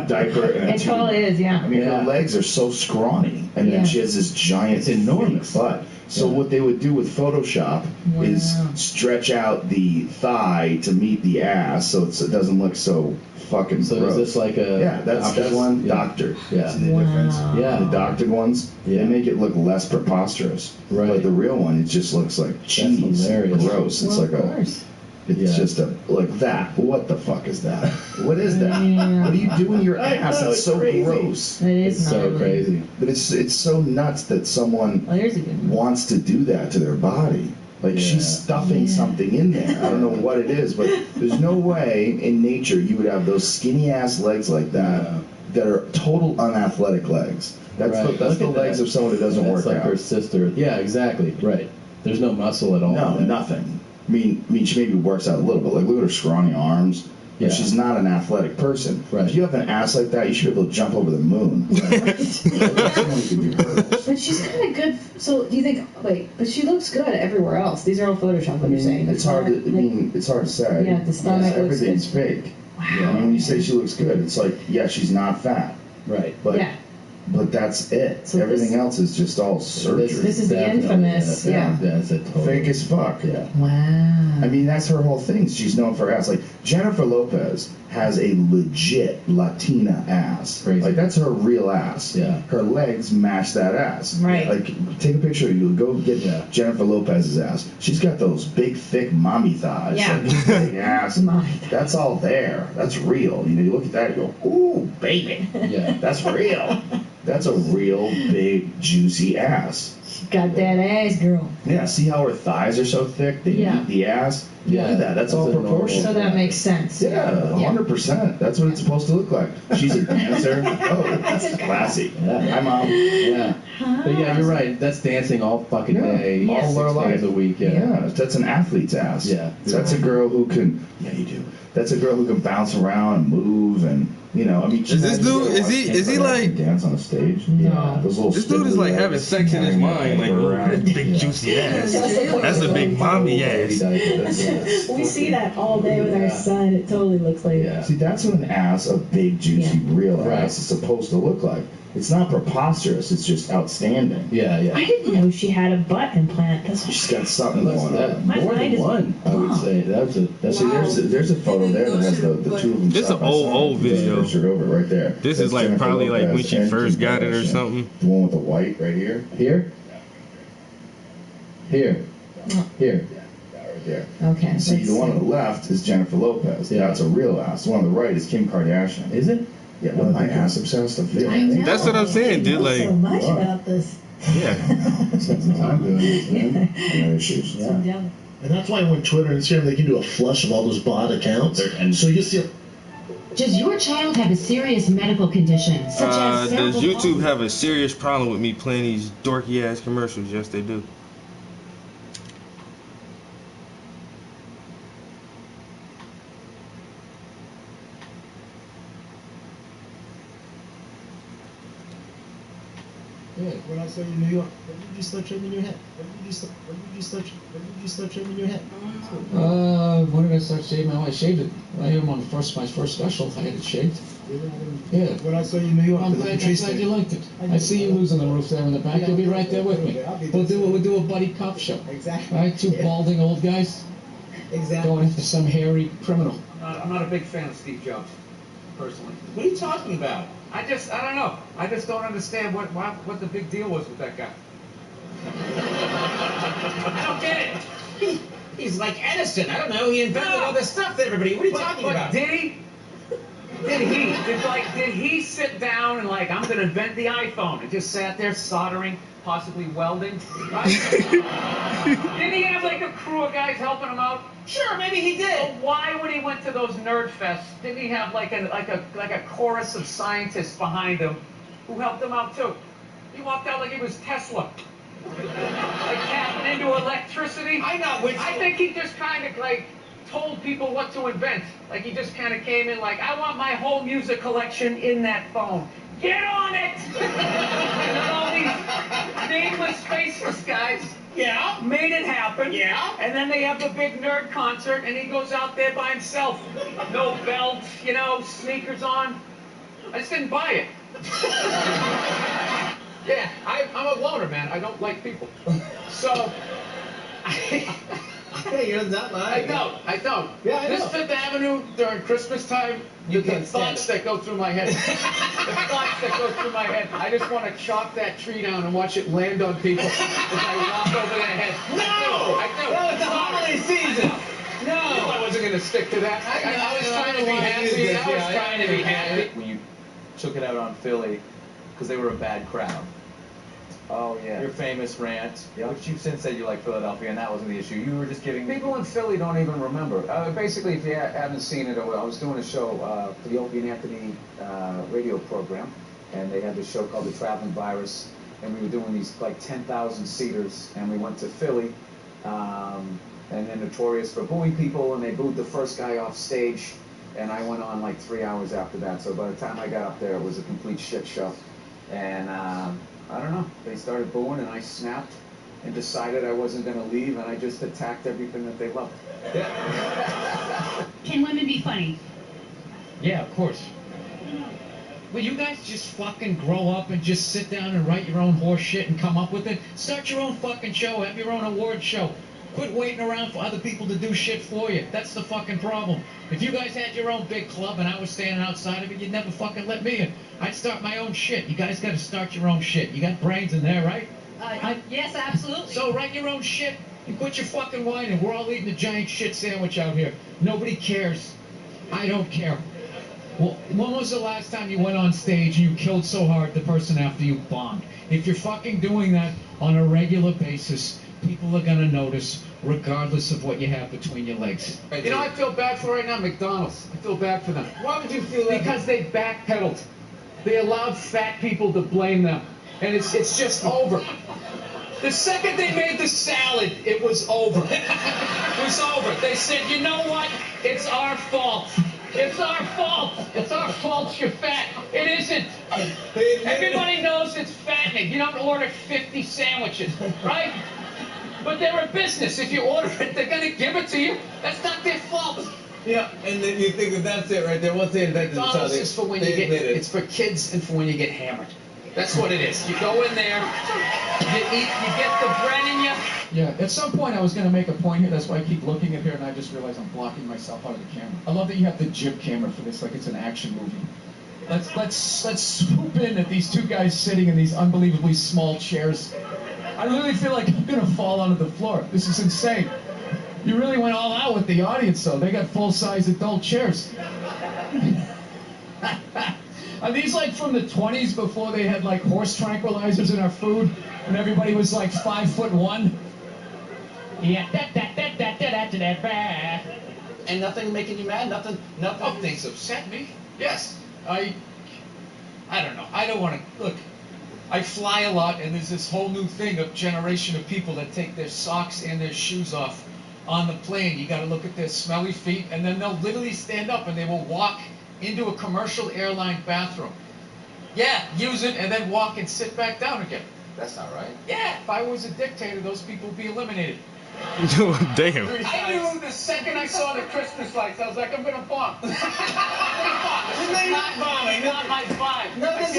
diaper and a It tumor. totally is, yeah. I mean, Yeah. her legs are so scrawny, and Yeah. then she has this giant, It's enormous. fake butt. So Yeah. what they would do with Photoshop is Wow. stretch out the thigh to meet the ass, so it doesn't look so fucking So gross. is this like a Yeah, that's one yeah. doctor. Yeah. See the Wow. difference? Yeah. The doctored ones, Yeah. they make it look less preposterous. Right. But the real one, it just looks like cheese. hilarious. Gross. It's Well, like of course. it's Yeah. just a, like that. What the fuck is that? What is that? Yeah. What are you doing your I ass? know, It's it's so crazy. gross. It is It's so gnarly. crazy. But it's so nuts that someone Well, there's a good one. wants to do that to their body. Like Yeah. she's stuffing Yeah. something in there. I don't know what it is, but there's no way in nature you would have those skinny ass legs like that Yeah. that are total unathletic legs. That's Right. the Look at legs that. of someone who doesn't That's work like out. her sister. Yeah, exactly. Right. There's no muscle at all. No, there. nothing. I mean, she maybe works out a little bit. Like, look at her scrawny arms. But Yeah. she's not an athletic person. Right. If you have an ass like that, you should be able to jump over the moon. Someone could do hurdles. But she's kind of good. So do you think? Wait, but she looks good everywhere else. These are all Photoshop. What you're saying? It's hard to. I mean, it's hard to say. Yeah, the stomach looks everything's good. fake. Wow. I mean, when you say she looks good, it's like, yeah, she's not fat, Right. but yeah. but that's it. So Everything this- else is just all surgery. This is the Definitely, infamous. Yeah. That's a total. Fake as fuck. Yeah. Wow. I mean, that's her whole thing. She's known for her ass. Like, Jennifer Lopez has a legit Latina ass. Crazy. Like, that's her real ass. Yeah. Her legs match that ass. Right. Like, take a picture. You go get Jennifer Lopez's ass. She's got those big, thick mommy thighs. Yeah. Like, big ass. My That's all there. That's real. You know, you look at that and you go, ooh, baby. Yeah. That's real. That's a real big, juicy ass. got that ass, girl. Yeah, see how her thighs are so thick? They Yeah. eat the ass. Yeah, Look at that. That's all that's a normal- proportional. So that makes sense. Yeah, 100%. That's what it's supposed to look like. She's a dancer. Oh, that's classy. Yeah. Hi, Mom. Yeah. But yeah, you're right. That's dancing all fucking Yeah. day, Yes. all our lives a week. Yeah. Yeah, that's an athlete's ass. Yeah. That's a girl who can. Yeah, you do. That's a girl who can bounce around and move and. You know, I mean, Is this dude- is he like- dance on a stage? No. Those little This dude is like stick having sex in his mind, like, oh, that big juicy ass. That's a big mommy ass. We see that all day with our son. It totally looks like Yeah. See, that's what an ass, a big, juicy, real Right. ass, is supposed to look like. It's not preposterous. It's just outstanding. Yeah, yeah. I didn't know she had a butt implant. That's She's got something That's going that. on. My More mind than is one, I would blown. say. That's See, there's a photo there that has the two of them. This side an by old side. video. Pictured over right there. This That's is like Jennifer probably like when Lopez she and first Kim got it or Kardashian. something. The one with the white right here. Here? Here. Here. Yeah, right there. okay. See, let's the one see. on the left is Jennifer Lopez. Yeah. That's a real ass. The one on the right is Kim Kardashian. Is it? Yeah, what am I ass obsessed? I feel. I know. That's what I'm saying, dude, You know like- so much Wow. about this. Yeah. Spent some time doing this, man. I know issues. Yeah. Yeah. And that's why when Twitter and Instagram, they can do a flush of all those bot accounts. And So you see, Does your child have a serious medical condition, such as Does cerebral YouTube palsy? have a serious problem with me playing these dorky ass commercials? Yes, they do. yeah, when I saw you in New York, when did you start shaving your head? When did you start shaving your head? When did I start shaving? I shaved it. I am on my first special. I had it shaved. Yeah. When I saw you in New York, I'm the glad, tree I'm glad you stand. liked it. I see you losing the roof there in the back. You'll be right there with me. We'll do a buddy cop show. Exactly. Right? Two balding old guys Exactly. going after some hairy criminal. I'm not a big fan of Steve Jobs, personally. What are you talking about? I don't know. I just don't understand what the big deal was with that guy. I don't get it. He's like Edison. I don't know. He invented all this stuff to everybody. What are you talking But about? did he? Did he sit down and like, I'm gonna invent the iPhone, and just sat there soldering, possibly welding? Right? Didn't he have like a crew of guys helping him out? Sure, maybe he did. Well, why, when he went to those nerd fests, didn't he have like a chorus of scientists behind him who helped him out too? He walked out like he was Tesla. Like tapping into electricity. I know, which- I think he just kind of like told people what to invent. Like he just kind of came in like, I want my whole music collection in that phone. Get on it! And then all these nameless, faceless guys Yeah. made it happen. Yeah. And then they have the big nerd concert, and he goes out there by himself. No belt, sneakers on. I just didn't buy it. Yeah, I'm a loner, man. I don't like people. So, Hey, you're not lying. I don't. Yeah, I This know. Fifth Avenue during Christmas time, You the can't stand thoughts that go through my head. I just want to chop that tree down and watch it land on people as I walk over their head. No! I do. No, it's the holiday season. No, I wasn't going to stick to that. I was trying to be happy. I was trying to be happy. When you took it out on Philly, because they were a bad crowd. Oh, yeah. Your famous rant, which you've since said you like Philadelphia, and that wasn't the issue. You were just giving... People in Philly don't even remember. Basically, if you haven't seen it, I was doing a show for the Opie and Anthony radio program, and they had this show called The Traveling Virus, and we were doing these like 10,000 seaters, and we went to Philly, and they're notorious for booing people, and they booed the first guy off stage, and I went on like 3 hours after that. So by the time I got up there, it was a complete shit show, and I don't know. They started booing, and I snapped and decided I wasn't going to leave, and I just attacked everything that they loved. Can women be funny? Yeah, of course. Will you guys just fucking grow up and just sit down and write your own horse shit and come up with it? Start your own fucking show, have your own award show. Quit waiting around for other people to do shit for you. That's the fucking problem. If you guys had your own big club and I was standing outside of it, you'd never fucking let me in. I'd start my own shit. You guys gotta start your own shit. You got brains in there, right? Yes, absolutely. So write your own shit and quit your fucking whining. We're all eating a giant shit sandwich out here. Nobody cares. I don't care. Well, when was the last time you went on stage and you killed so hard the person after you bombed? If you're fucking doing that on a regular basis, people are gonna notice, regardless of what you have between your legs. You know, I feel bad for right now, McDonald's. I feel bad for them. Why would you feel that? Because they backpedaled. They allowed fat people to blame them, and it's just over. The second they made the salad, it was over. It was over. They said, you know what? It's our fault. It's our fault. It's our fault you're fat. It isn't. Everybody knows it's fattening. You don't order 50 sandwiches, right? But they're a business. If you order it, they're going to give it to you. That's not their fault. Yeah, and then you think that that's it right there. Once they invented the McDonald's is for when you get, it's for kids and for when you get hammered. That's what it is. You go in there, you eat, you get the bread in you. Yeah, at some point I was going to make a point here. That's why I keep looking at here, and I just realized I'm blocking myself out of the camera. I love that you have the jib camera for this, like it's an action movie. Let's swoop in at these two guys sitting in these unbelievably small chairs. I literally feel like I'm going to fall onto the floor. This is insane. You really went all out with the audience, though. They got full-size adult chairs. Are these like from the 20s before they had like horse tranquilizers in our food and everybody was like 5'1"? Yeah. And nothing making you mad? Nothing. Oh, things upset me. Yes. I don't know. I don't want to... Look, I fly a lot, and there's this whole new thing of generation of people that take their socks and their shoes off on the plane. You got to look at their smelly feet, and then they'll literally stand up and they will walk into a commercial airline bathroom. Yeah, use it and then walk and sit back down again. That's not right. Yeah, if I was a dictator, those people would be eliminated. Damn. I knew the second I saw the Christmas lights, I was like, I'm gonna bomb. You're not bombing. Not my vibe. No, this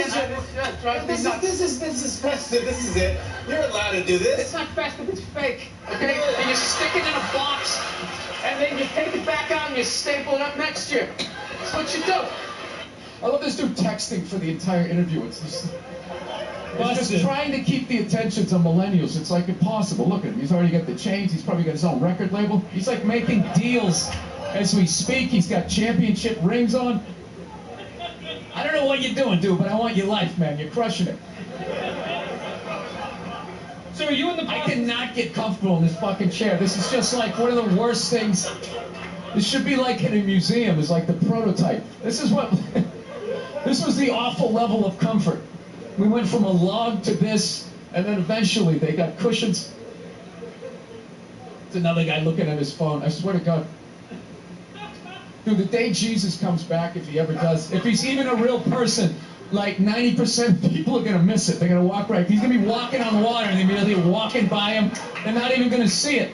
is festive. This is it. You're allowed to do this. It's not festive. It's fake. Okay, and you stick it in a box, and then you take it back out and you staple it up next year. That's what you do. I love this dude texting for the entire interview. It's just trying to keep the attention to millennials. It's like impossible. Look at him. He's already got the chains. He's probably got his own record label. He's like making deals as we speak. He's got championship rings on. I don't know what you're doing, dude, but I want your life, man. You're crushing it. So are you in the process? I cannot get comfortable in this fucking chair. This is just like one of the worst things. This should be like in a museum. It's like the prototype. This is what... This was the awful level of comfort. We went from a log to this, and then eventually they got cushions. It's another guy looking at his phone. I swear to God. Dude, the day Jesus comes back, if he ever does, if he's even a real person, like 90% of people are going to miss it. They're going to walk right. He's going to be walking on water, and they're going to be walking by him. They're not even going to see it.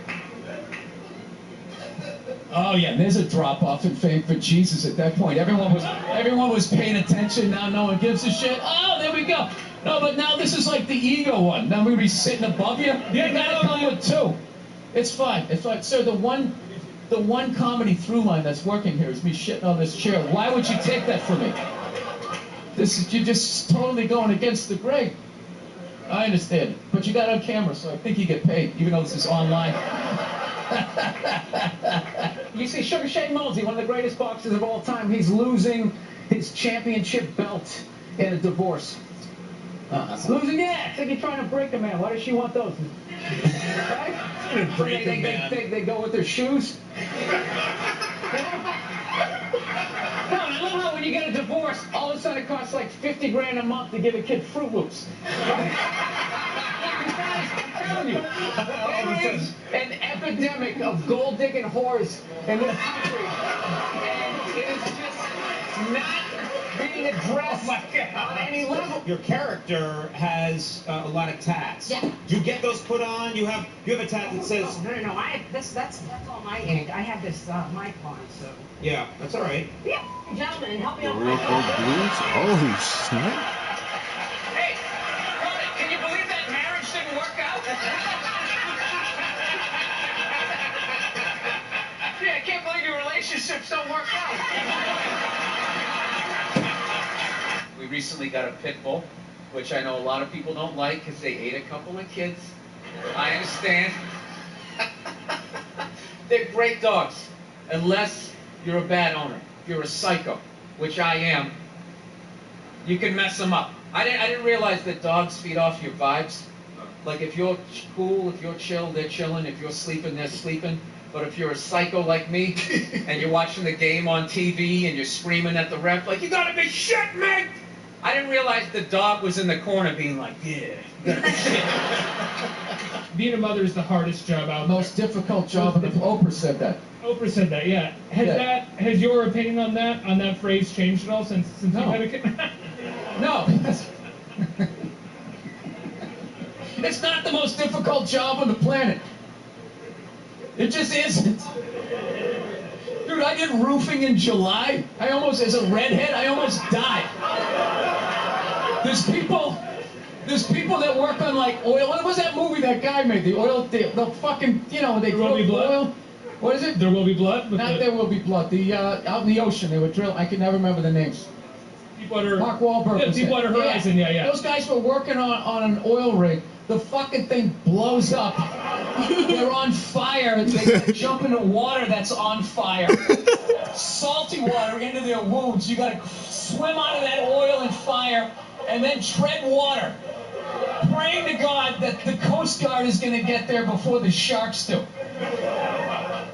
Oh yeah, there's a drop-off in fame for Jesus at that point. Everyone was paying attention. Now no one gives a shit. Oh, there we go. No, but now this is like the ego one. Now I'm going to be sitting above you. You gotta come with two. It's fine. It's fine. Sir, the one comedy through line that's working here is me shitting on this chair. Why would you take that from me? You're just totally going against the grain. I understand, but you got it on camera, so I think you get paid, even though this is online. You see, Sugar Shane Mosley, one of the greatest boxers of all time, he's losing his championship belt in a divorce. Losing, yeah. It's like you're trying to break a man. Why does she want those? Right? Break a man. They go with their shoes. No, I love how when you get a divorce, all of a sudden it costs like 50 grand a month to give a kid Fruit Loops. I'm telling you, there is an epidemic of gold-digging whores in this country, and it is just not being addressed on any level. Your character has a lot of tats. Yeah. Do you get those put on? You have a tat that says. No. That's all my ink. I have this mic on, so. Yeah, that's all right. Yeah, gentlemen, help me The out. real folk blues? Oh, snap. Hey, Robert, can you believe that marriage didn't work out? Yeah, I can't believe your relationships don't work out. We recently got a pit bull, which I know a lot of people don't like because they ate a couple of kids. I understand. They're great dogs, unless you're a bad owner. If you're a psycho. which I am, you can mess them up. I didn't realize that dogs feed off your vibes. Like if you're cool, if you're chill, they're chilling. If you're sleeping, they're sleeping. But if you're a psycho like me and you're watching the game on TV and you're screaming at the ref like, you gotta be shit, man! I didn't realize the dog was in the corner being like, yeah, you gotta be shit. Being a mother is the hardest job out there. Most difficult job. Oprah said that. Oprah said that, yeah. Has your opinion on that phrase changed at all since you had a kid? No. It's not the most difficult job on the planet. It just isn't. Dude, I did roofing in July. As a redhead, I almost died. There's people that work on like oil. What was that movie that guy made? The oil, the fucking, they There Will Be Blood? oil. What is it? There Will Be Blood? Not There Will Be Blood. The out in the ocean, they were drilling. I can never remember the names. Mark Wahlberg. Yeah, was Deepwater it. Horizon, yeah. Those guys were working on an oil rig. The fucking thing blows up. They're on fire. They jump into water that's on fire. Salty water into their wounds. You gotta swim out of that oil and fire and then tread water. Praying to God that the Coast Guard is gonna get there before the sharks do.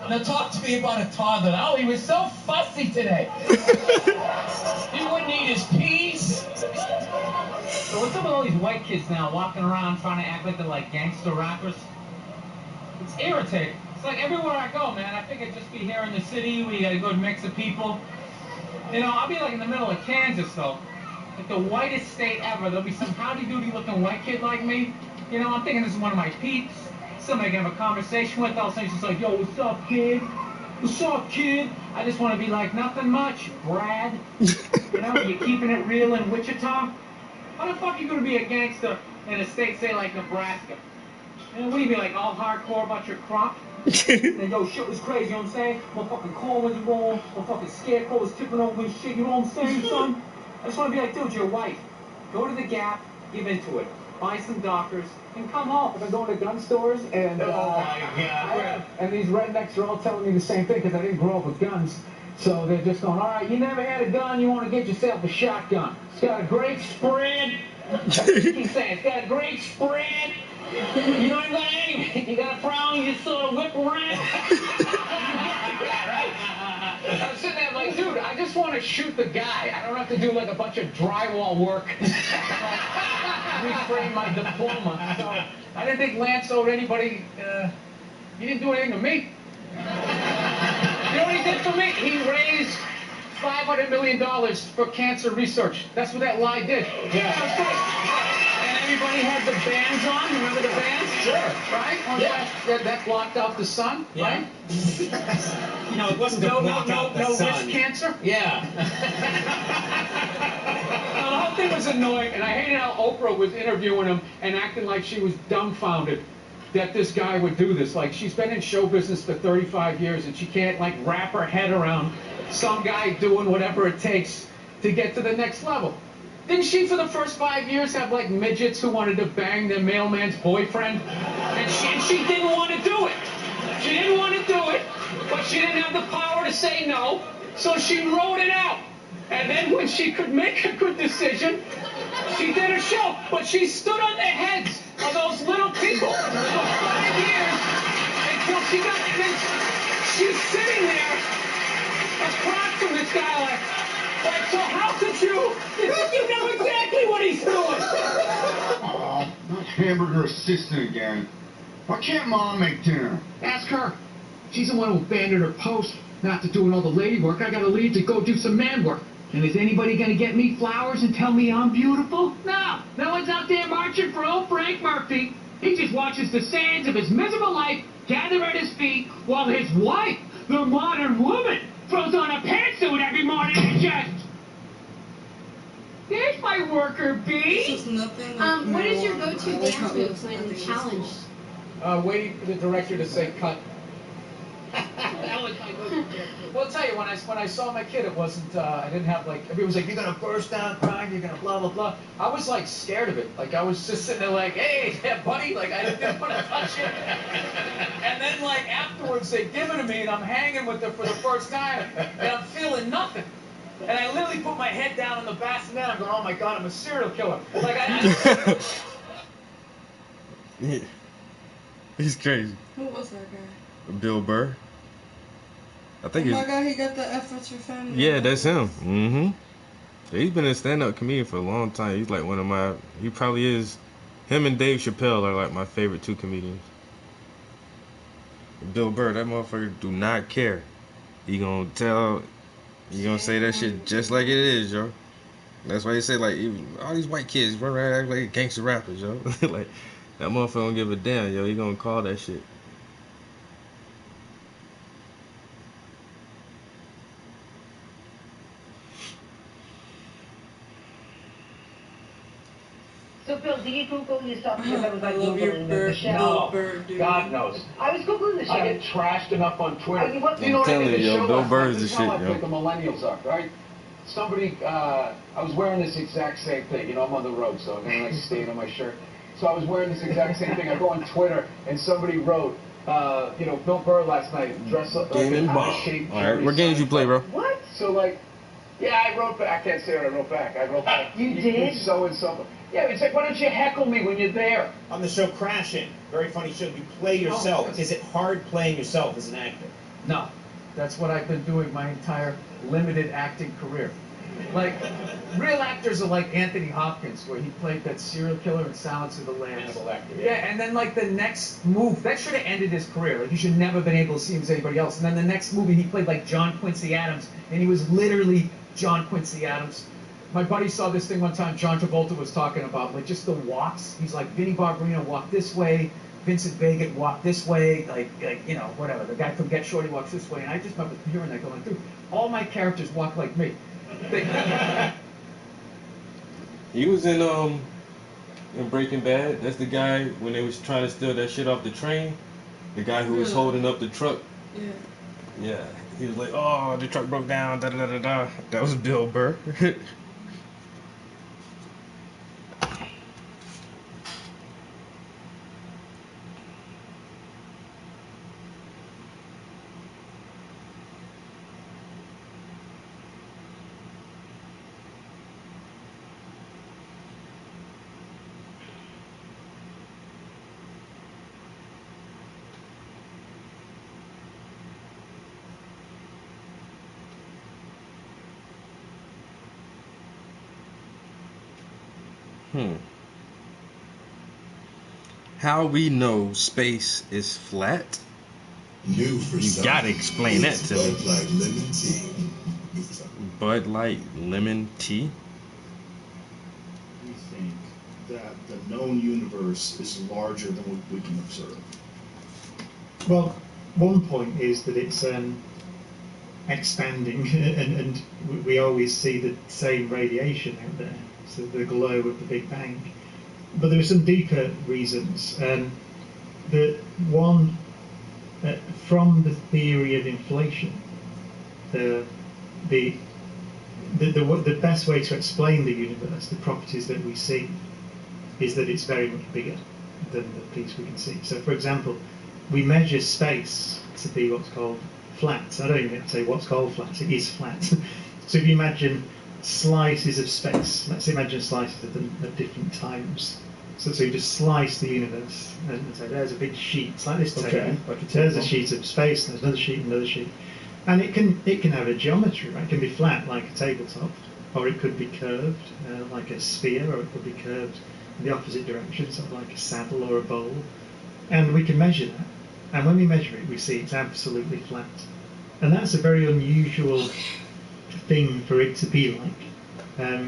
Now talk to me about a toddler. Oh, he was so fussy today. He wouldn't eat his peas. So with some of all these white kids now walking around trying to act like they're like gangster rappers, it's irritating. It's like everywhere I go, man, I think I'd just be here in the city, we got a good mix of people. I'll be like in the middle of Kansas though, like the whitest state ever. There'll be some howdy-doody looking white kid like me. I'm thinking this is one of my peeps. Somebody I can have a conversation with, all of a sudden she's like, yo, what's up, kid? What's up, kid? I just want to be like, nothing much, Brad. You keeping it real in Wichita? How the fuck are you going to be a gangster in a state, say, like Nebraska? What do you be like, all hardcore about your crop? And yo, shit was crazy, you know what I'm saying? Motherfucking corn was wrong, motherfucking scarecrow was tipping over and shit, you know what I'm saying, son? I just want to be like, dude, you're white. Go to the Gap, give into it. Buy some Dockers, and come home. I've been going to gun stores, and and these rednecks are all telling me the same thing, because I didn't grow up with guns. So they're just going, all right, you never had a gun, you want to get yourself a shotgun. It's got a great spread. Keep saying, it's got a great spread. You don't even got anything. You got a problem, you just sort of whip around. I'm sitting there like, dude, I just want to shoot the guy. I don't have to do like a bunch of drywall work. Reframe my diploma. So I didn't think Lance owed anybody. He didn't do anything to me. You know what he did for me? He raised $500 million for cancer research. That's what that lie did. Yeah. That's right. And everybody had the bands on. Remember the bands? Sure. Right? That blocked out the sun, right? It wasn't to block out the sun. No wrist cancer? Yeah. The whole thing was annoying, and I hated how Oprah was interviewing him and acting like she was dumbfounded that this guy would do this. Like, she's been in show business for 35 years, and she can't, like, wrap her head around some guy doing whatever it takes to get to the next level. Didn't she, for the first 5 years, have, like, midgets who wanted to bang their mailman's boyfriend? And she didn't want to do it. She didn't want to do it, but she didn't have the power to say no, so she wrote it out. And then when she could make a good decision, she did a show. But she stood on the heads of those little people for 5 years until she got... And then she's sitting there across from this guy like, so how could you... You know exactly what he's doing. Oh, not hamburger assistant again. Why can't Mom make dinner? Ask her. She's the one who abandoned her post, not to doing all the lady work. I got to leave to go do some man work. And is anybody going to get me flowers and tell me I'm beautiful? No. No one's out there marching for old Frank Murphy. He just watches the sands of his miserable life gather at his feet while his wife, the modern woman, throws on a pantsuit every morning and just... There's my worker bee. What is your go-to dance moves when challenged? Waiting for the director to say cut. Well, I'll tell you, when I saw my kid, it wasn't, I didn't have, like, everybody was like, you're going to burst down crying, you're going to blah, blah, blah. I was, like, scared of it. Like, I was just sitting there like, hey, yeah, buddy, like, I didn't want to touch it. And then, like, afterwards, they give it to me, and I'm hanging with it for the first time, and I'm feeling nothing. And I literally put my head down on the bassinet. I'm going, oh my God, I'm a serial killer. Like Yeah. He's crazy. Who was that guy? Bill Burr. I think Oh my he's. God, he got the efforts for family. Yeah, that's him. Mm-hmm. He's been a stand-up comedian for a long time. He's like one of my. He probably is. Him and Dave Chappelle are like my favorite two comedians. Bill Burr, that motherfucker do not care. He gonna tell. He gonna say that shit just like it is, yo. That's why he say like even all these white kids run around act like gangster rappers, yo. Like that motherfucker don't give a damn, yo. He gonna call that shit. So, Bill, do you Google yourself? Because I was like I love your Googling bird, the show. Bill Burr, dude. God knows. I was Googling the show. I get trashed enough on Twitter. I mean, what- You know I'm what I telling did you, the yo, show Bill last Burr night? is the This is how shit, I yo. think the millennials are, right? Somebody, I was wearing this exact same thing. You know, I'm on the road, so I'm gonna like stain on my shirt. So I was wearing this exact same thing. I go on Twitter, and somebody wrote, you know, Bill Burr last night dressed up like Game an and ball. out-of-shape. Alright, what games you play, bro? What? So like, yeah, I wrote back. I can't say what I wrote back. I wrote back. You did? So and so. Yeah, it's like, why don't you heckle me when you're there? On the show Crashing, very funny show, you play yourself. Oh, Is it hard playing yourself as an actor? No, that's what I've been doing my entire limited acting career. Like, real actors are like Anthony Hopkins, where he played that serial killer in Silence of the Lambs. Hannibal actor, Yeah, and then like the next move, that should have ended his career. Like, you should never have been able to see him as anybody else. And then the next movie, he played like John Quincy Adams, and he was literally John Quincy Adams. My buddy saw this thing one time, John Travolta was talking about, like, just the walks. He's like, Vinnie Barbarino walked this way, Vincent Vega walked this way, like you know, whatever. The guy from Get Shorty walks this way, and I just remember hearing that going through. All my characters walk like me. He was in Breaking Bad. That's the guy when they was trying to steal that shit off the train. The guy who was holding up the truck. Yeah. Yeah. He was like, oh, the truck broke down. Da da da da da. That was Bill Burr. How we know space is flat? New for You gotta explain that to me. Bud Light Lemon Tea. Bud Light lemon tea? We think that the known universe is larger than what we can observe. Well, one point is that it's expanding, and we always see the same radiation out there, so the glow of the Big Bang. But there are some deeper reasons. The one, from the theory of inflation, the best way to explain the universe, the properties that we see, is that it's very much bigger than the piece we can see. So, for example, we measure space to be what's called flat. I don't even have to say what's called flat, it is flat. So if you imagine slices of space, let's imagine slices of them at different times. So you just slice the universe and say there's a big sheet, it's like this table. Okay. There's a sheet of space, there's another sheet, and it can have a geometry, right? It can be flat like a tabletop, or it could be curved like a sphere, or it could be curved in the opposite direction, sort of like a saddle or a bowl. And we can measure that. And when we measure it, we see it's absolutely flat. And that's a very unusual thing for it to be like.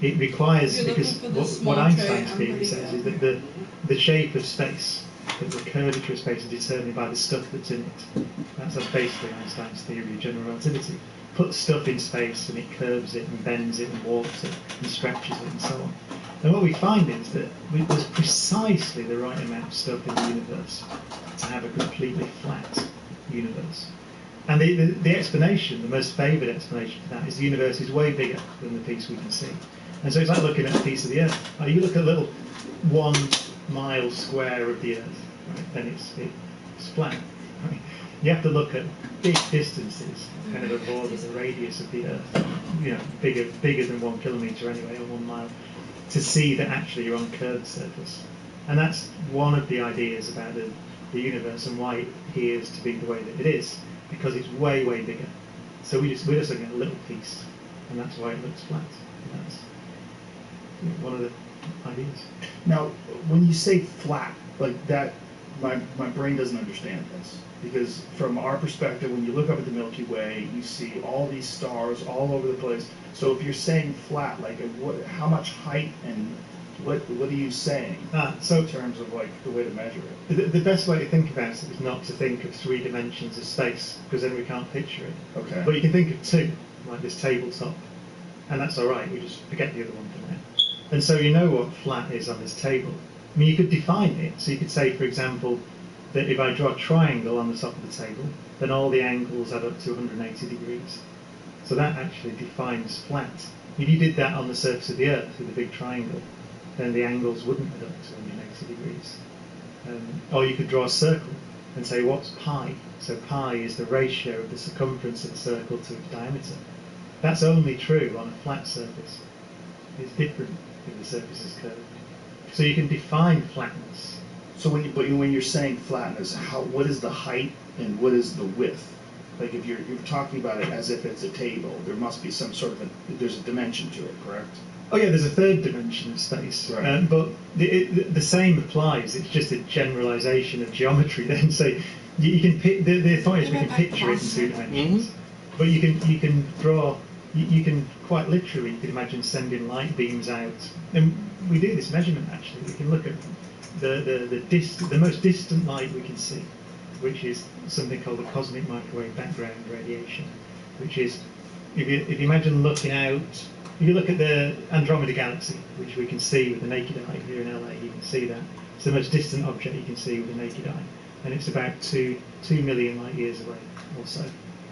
It requires, because what Einstein's theory says is that the shape of space, that the curvature of space is determined by the stuff that's in it. That's basically Einstein's theory of general relativity. Put stuff in space and it curves it and bends it and warps it and stretches it and so on. And what we find is that there's precisely the right amount of stuff in the universe to have a completely flat universe. And the explanation, the most favoured explanation for that, is the universe is way bigger than the piece we can see. And so it's like looking at a piece of the Earth. You look at a little 1 mile square of the Earth, right, and it's flat. Right? You have to look at big distances, kind of a border, the radius of the Earth, bigger than 1 kilometre anyway, or 1 mile, to see that actually you're on a curved surface. And that's one of the ideas about the universe and why it appears to be the way that it is, because it's way, way bigger. So we're just looking at a little piece, and that's why it looks flat. And that's one of the ideas. Now, when you say flat, like that, my brain doesn't understand this. Because from our perspective, when you look up at the Milky Way, you see all these stars all over the place. So if you're saying flat, like how much height and what are you saying in terms of like the way to measure it? The best way to think about it is not to think of 3 dimensions of space, because then we can't picture it. Okay. But you can think of 2, like this tabletop, and that's all right. We just forget the other one for now. And so you know what flat is on this table. I mean, you could define it. So you could say, for example, that if I draw a triangle on the top of the table, then all the angles add up to 180 degrees. So that actually defines flat. If you did that on the surface of the Earth with a big triangle, then the angles wouldn't add up to 180 degrees. Or you could draw a circle and say, what's pi? So pi is the ratio of the circumference of the circle to its diameter. That's only true on a flat surface. It's different if the surface is curved. So you can define flatness. So when you're saying flatness, what is the height and what is the width? Like if you're talking about it as if it's a table, there must be some sort of there's a dimension to it, correct? Oh yeah, there's a third dimension of space, right. But the same applies. It's just a generalization of geometry. Then, so you can the thought is we can picture it in 2 dimensions, but you can draw. You can quite literally, you can imagine sending light beams out, and we do this measurement actually. We can look at the most distant light we can see, which is something called the cosmic microwave background radiation, which is if you imagine looking out. If you look at the Andromeda Galaxy, which we can see with the naked eye here in LA, you can see that. It's the most distant object you can see with the naked eye. And it's about 2 million light years away or so,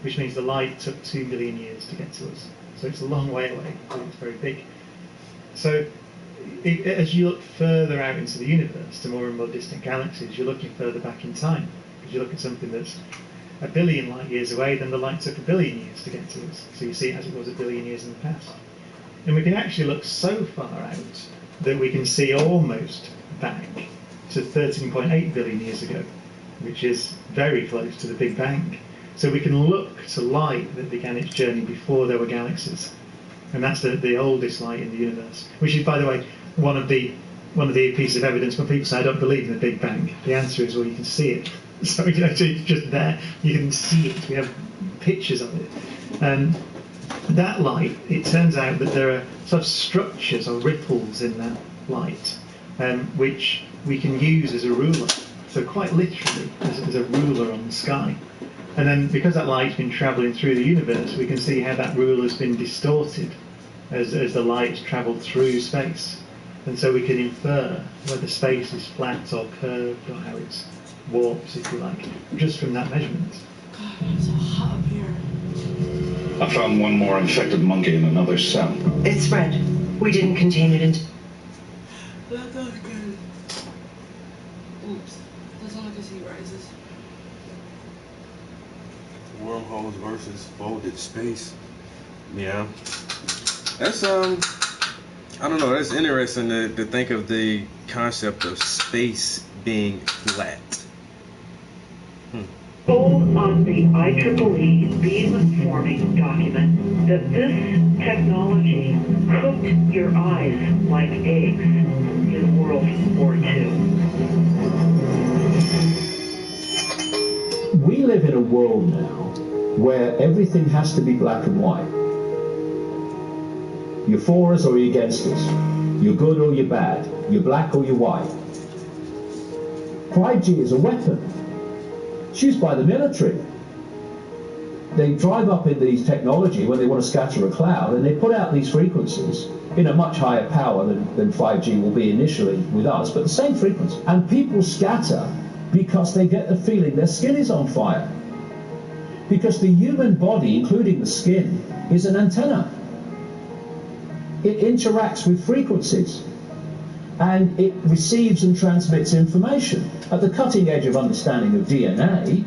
which means the light took 2 million years to get to us. So it's a long way away, but it's very big. So as you look further out into the universe, to more and more distant galaxies, you're looking further back in time. Because you look at something that's 1 billion light years away, then the light took 1 billion years to get to us. So you see it as it was 1 billion years in the past. And we can actually look so far out that we can see almost back to 13.8 billion years ago, which is very close to the Big Bang. So we can look to light that began its journey before there were galaxies. And that's the oldest light in the universe, which is, by the way, one of the pieces of evidence when people say, I don't believe in the Big Bang. The answer is, well, you can see it. So it's just there. You can see it. We have pictures of it. That light, it turns out that there are sort of structures or ripples in that light, which we can use as a ruler. So quite literally, as a ruler on the sky. And then because that light's been travelling through the universe, we can see how that ruler has been distorted as the light's travelled through space. And so we can infer whether space is flat or curved or how it's warped, if you like, just from that measurement. God, it's so hot up here. I found one more infected monkey in another cell. It's spread. We didn't contain it into... That was good. Oops. That's not like I see rises. Wormholes versus folded space. Yeah. That's I don't know, that's interesting to think of the concept of space being flat. Told on the IEEE beamforming document that this technology cooked your eyes like eggs in World War II. We live in a world now where everything has to be black and white. You're for us or you're against us. You're good or you're bad. You're black or you're white. 5G is a weapon. It's used by the military. They drive up into these technology when they want to scatter a cloud, and they put out these frequencies in a much higher power than 5G will be initially with us, but the same frequency. And people scatter because they get the feeling their skin is on fire. Because the human body, including the skin, is an antenna. It interacts with frequencies, and it receives and transmits information. At the cutting edge of understanding of DNA,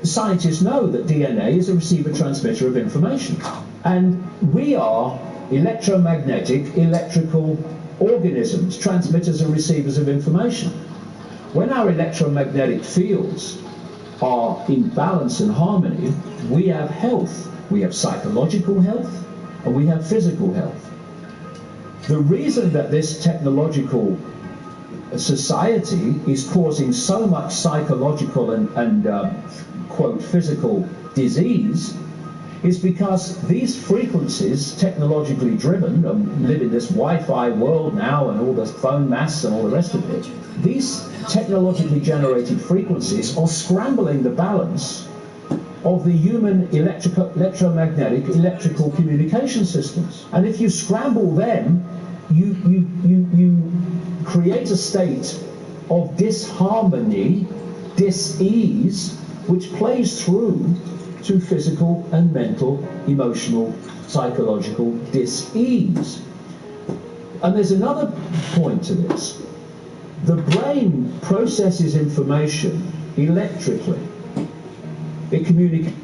scientists know that DNA is a receiver-transmitter of information. And we are electromagnetic, electrical organisms, transmitters and receivers of information. When our electromagnetic fields are in balance and harmony, we have health. We have psychological health and we have physical health. The reason that this technological society is causing so much psychological and quote, physical disease is because these frequencies, technologically driven, live in this Wi-Fi world now and all the phone masts and all the rest of it, these technologically generated frequencies are scrambling the balance of the human electromagnetic electrical communication systems. And if you scramble them, you create a state of disharmony, dis-ease, which plays through to physical and mental, emotional, psychological dis-ease. And there's another point to this. The brain processes information electrically. It communicates.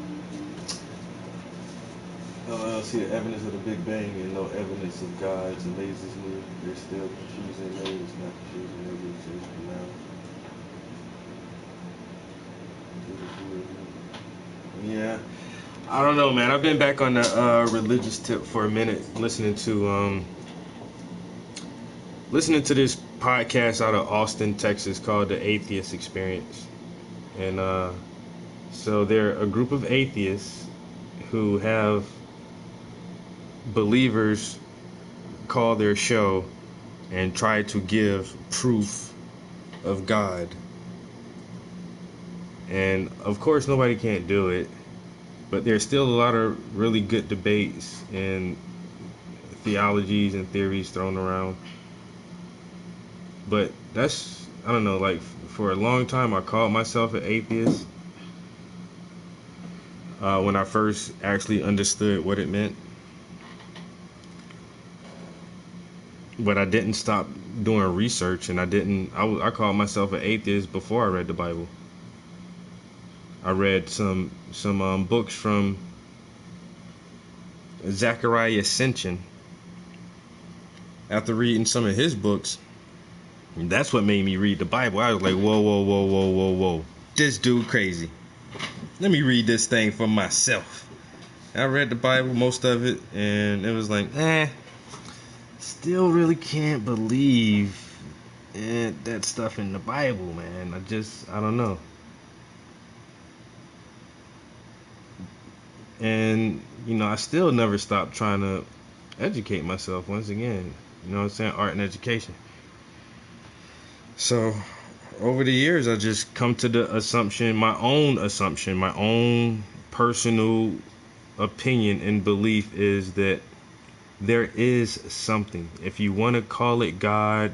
I see the evidence of the Big Bang and no evidence of gods amazes me. They're still confusing me. It's not confusing me. It's just now. Yeah. I don't know, man. I've been back on the religious tip for a minute, listening to this podcast out of Austin, Texas, called The Atheist Experience. And so they're a group of atheists who have believers call their show and try to give proof of God. And of course nobody can't do it, but there's still a lot of really good debates and theologies and theories thrown around. But that's, I don't know, like for a long time I called myself an atheist when I first actually understood what it meant. But I didn't stop doing research, and I called myself an atheist before I read the Bible. I read some books from Zachariah Sitchin. After reading some of his books, that's what made me read the Bible. I was like, whoa. This dude crazy. Let me read this thing for myself. I read the Bible, most of it, and it was like, still really can't believe that stuff in the Bible, man. I don't know. And, I still never stopped trying to educate myself once again. You know what I'm saying? Art and education. So, over the years, I just come to the assumption, my own personal opinion and belief is that there is something. If you want to call it God,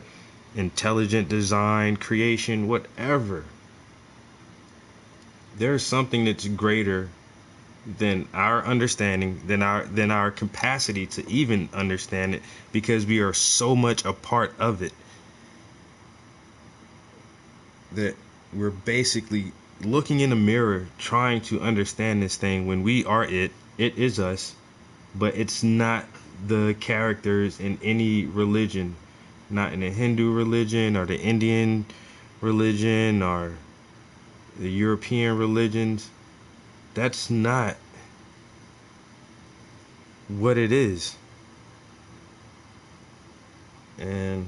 intelligent design, creation, whatever, there's something that's greater than our understanding, than our capacity to even understand it, because we are so much a part of it that we're basically looking in the mirror trying to understand this thing when we are it is us, but it's not the characters in any religion, not in the Hindu religion or the Indian religion or the European religions. That's not what it is. And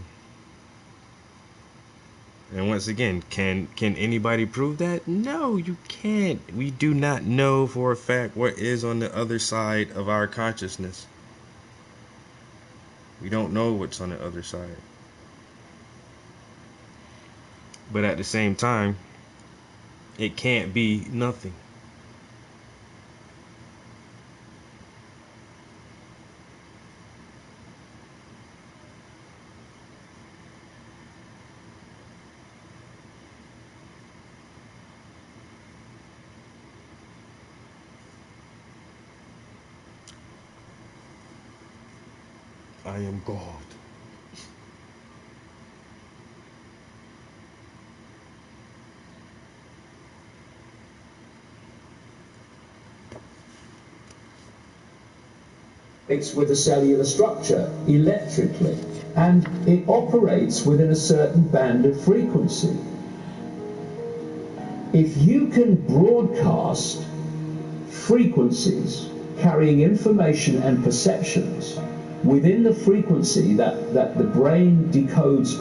once again, can anybody prove that? No, you can't. We do not know for a fact what is on the other side of our consciousness. We don't know what's on the other side. But at the same time, it can't be nothing. I am God. It's with a cellular structure, electrically, and it operates within a certain band of frequency. If you can broadcast frequencies carrying information and perceptions within the frequency that the brain decodes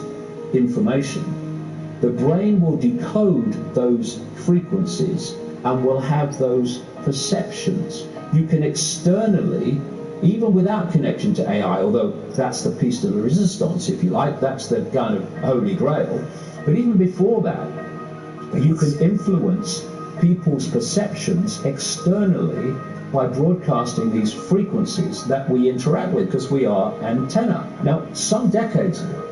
information, the brain will decode those frequencies and will have those perceptions. You can externally, even without connection to AI, although that's the piece de la resistance, if you like, that's the kind of holy grail, but even before that, you can influence people's perceptions externally by broadcasting these frequencies that we interact with, because we are antenna. Now, some decades ago,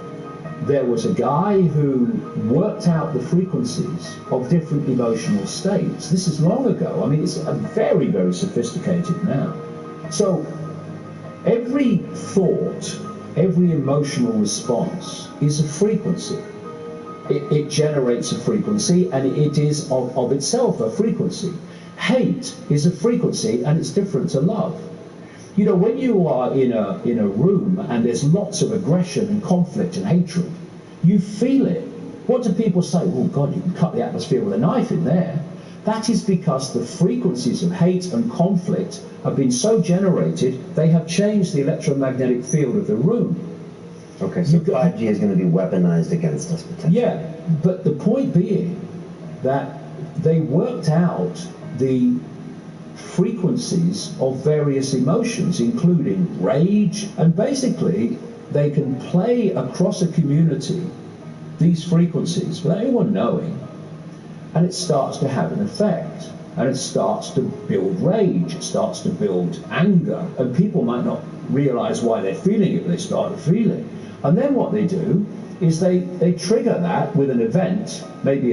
there was a guy who worked out the frequencies of different emotional states. This is long ago. I mean, it's very, very sophisticated now. So every thought, every emotional response is a frequency. It generates a frequency, and it is of itself a frequency. Hate is a frequency, and it's different to love. You know, when you are in a room and there's lots of aggression and conflict and hatred, you feel it. What do people say? Oh God, you can cut the atmosphere with a knife in there. That is because the frequencies of hate and conflict have been so generated, they have changed the electromagnetic field of the room. Okay, so 5G is going to be weaponized against us potentially. Yeah, but the point being that they worked out the frequencies of various emotions, including rage, and basically they can play across a community these frequencies without anyone knowing, and it starts to have an effect, and it starts to build rage, it starts to build anger, and people might not realize why they're feeling it, but they start to feel it. And then what they do is they trigger that with an event. Maybe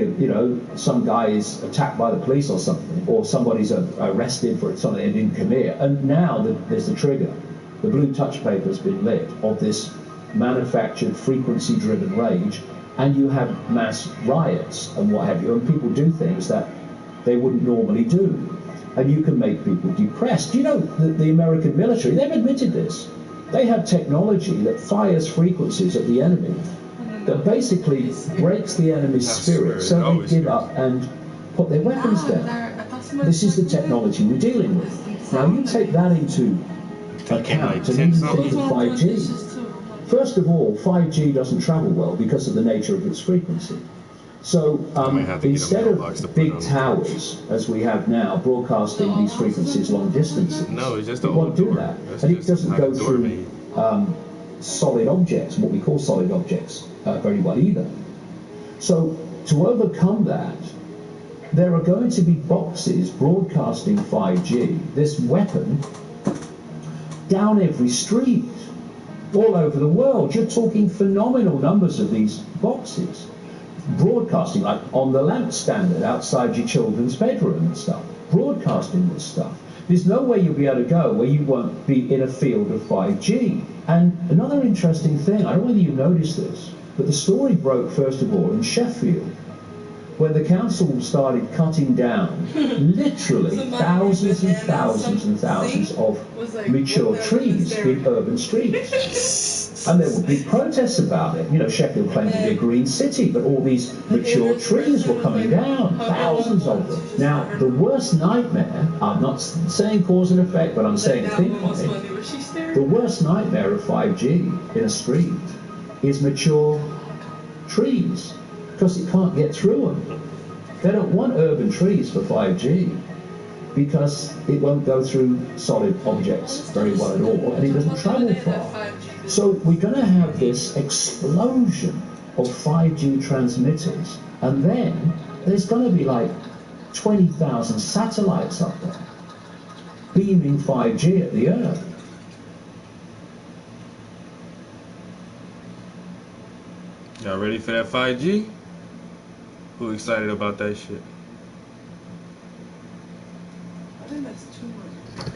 some guy is attacked by the police or something, or somebody's arrested for something they didn't commit, and now there's the trigger. The blue touch paper has been lit of this manufactured frequency-driven rage, and you have mass riots and what have you, and people do things that they wouldn't normally do, and you can make people depressed. You know, the American military, they've admitted this. They have technology that fires frequencies at the enemy that basically breaks the enemy's spirit, so they give up and put their weapons down. This is the technology we're dealing with. Now you take that into account and even think of 5G. First of all, 5G doesn't travel well because of the nature of its frequency. So instead of big towers, as we have now, broadcasting these frequencies long distances, it won't do that. And it doesn't go through solid objects, what we call solid objects, very well either. So to overcome that, there are going to be boxes broadcasting 5G, this weapon, down every street, all over the world. You're talking phenomenal numbers of these boxes broadcasting, like on the lamp standard outside your children's bedroom and stuff, broadcasting this stuff. There's no way you'll be able to go where you won't be in a field of 5G. And another interesting thing, I don't know whether you noticed this, but the story broke first of all in Sheffield, when the council started cutting down literally thousands and thousands and thousands of mature trees in urban streets. And there were big protests about it. You know, Sheffield claimed to be a green city, but all these mature trees were coming down, thousands of them. Now, the worst nightmare, I'm not saying cause and effect, but I'm saying think on it. The worst nightmare of 5G in a street is mature trees, because it can't get through them. They don't want urban trees for 5G because it won't go through solid objects very well at all, and it doesn't travel far. So we're going to have this explosion of 5G transmitters, and then there's going to be like 20,000 satellites up there beaming 5G at the Earth. Y'all ready for that 5G? Who excited about that shit? I think that's too much.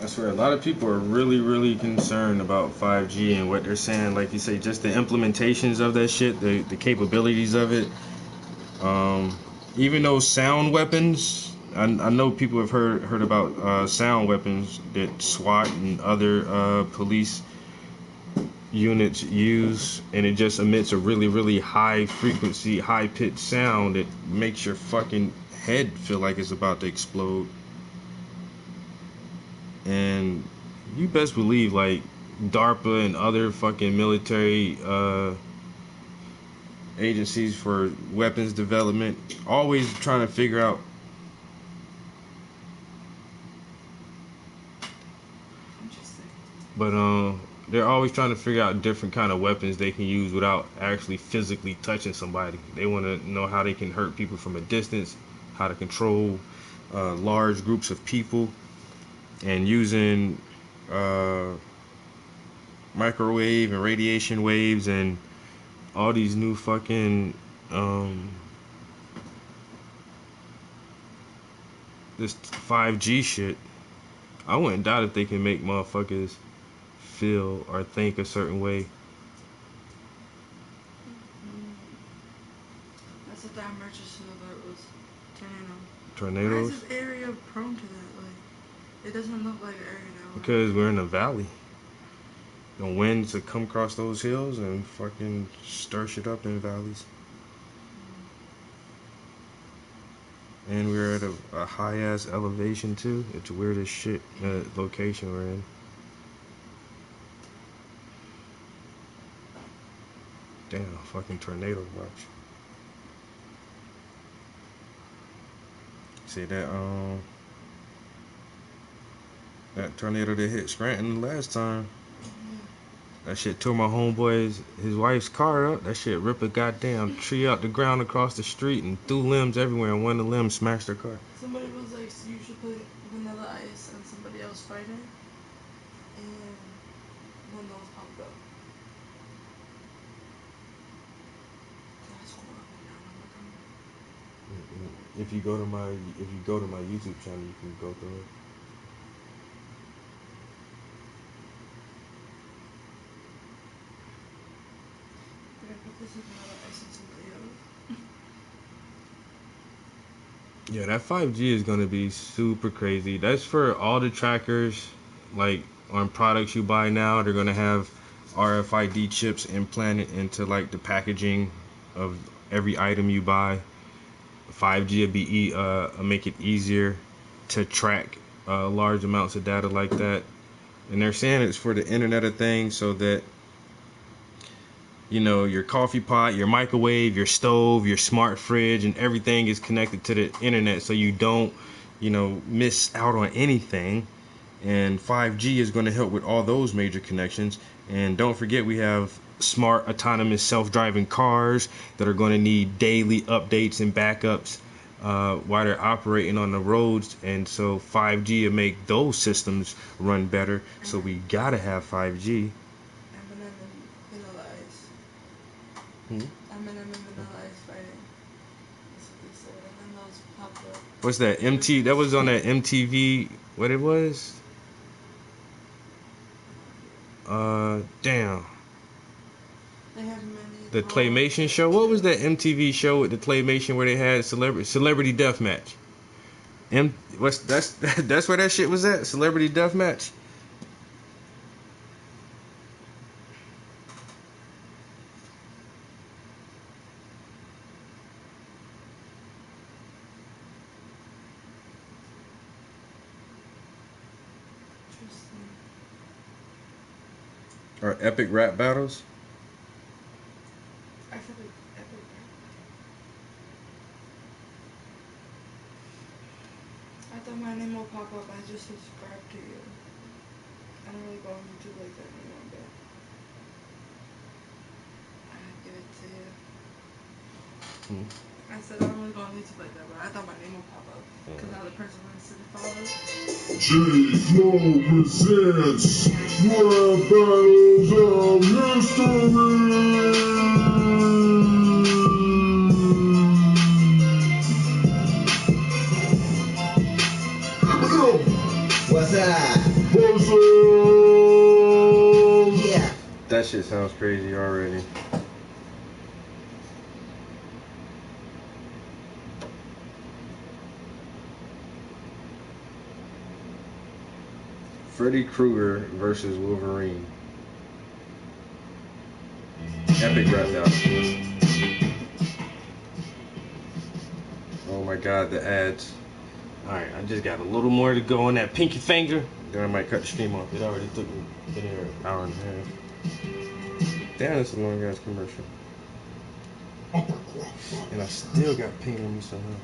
I swear, a lot of people are really concerned about 5G and what they're saying. Like you say, just the implementations of that shit, the capabilities of it. Even those sound weapons, I know people have heard about sound weapons that SWAT and other police units use, and it just emits a really, really high frequency, high pitched sound that makes your fucking head feel like it's about to explode. And you best believe, like, DARPA and other fucking military agencies for weapons development always trying to figure out they're always trying to figure out different kind of weapons they can use without actually physically touching somebody. They want to know how they can hurt people from a distance, how to control large groups of people, and using microwave and radiation waves and all these new fucking this 5G shit. I wouldn't doubt if they can make motherfuckers feel or think a certain way. That's what that emergency alert was. Tornadoes? Why is this area prone to that? Like, it doesn't look like an area that would. Because we're in a valley. The winds that come across those hills and fucking stir shit up in valleys. And we're at a high ass elevation too. It's weird as shit location we're in. Damn, fucking tornado watch. See that that tornado that hit Scranton last time. That shit tore my homeboy's, his wife's car up. That shit ripped a goddamn tree out the ground across the street and threw limbs everywhere, and one of the limbs smashed her car. Somebody was like, you should put Vanilla Ice and somebody else fighting, and one of those popped up. That's cool. If you go to my YouTube channel, you can go through it. Yeah, that 5G is gonna be super crazy. That's for all the trackers, like on products you buy now. They're gonna have RFID chips implanted into like the packaging of every item you buy. 5G will be make it easier to track large amounts of data like that. And they're saying it's for the Internet of Things, so that you know, your coffee pot, your microwave, your stove, your smart fridge, and everything is connected to the internet, so you don't, you know, miss out on anything. And 5G is going to help with all those major connections. And don't forget, we have smart autonomous self-driving cars that are going to need daily updates and backups while they're operating on the roads. And so 5G will make those systems run better. So we gotta have 5G. What's that? That was on that MTV. What it was? Damn. The Claymation show. What was that MTV show with the Claymation where they had Celebrity Deathmatch? That's where that shit was at. Celebrity Deathmatch. Or epic rap battles? I feel like epic rap. I thought my name will pop up. I just subscribed to you. I don't really go on YouTube like that anymore, but I give it to you. I said I don't really go on YouTube like that, but I thought my name will pop up. Because now the person wants to follow. J-Flow presents Rap Battles of History! What's that? Yeah. That shit sounds crazy already. Freddy Krueger versus Wolverine. Epic rap album. Oh my god, the ads. Alright, I just got a little more to go on that pinky finger. Then I might cut the stream off. It already took me an hour and a half. Damn, it's a long ass commercial. And I still got paint on me somehow.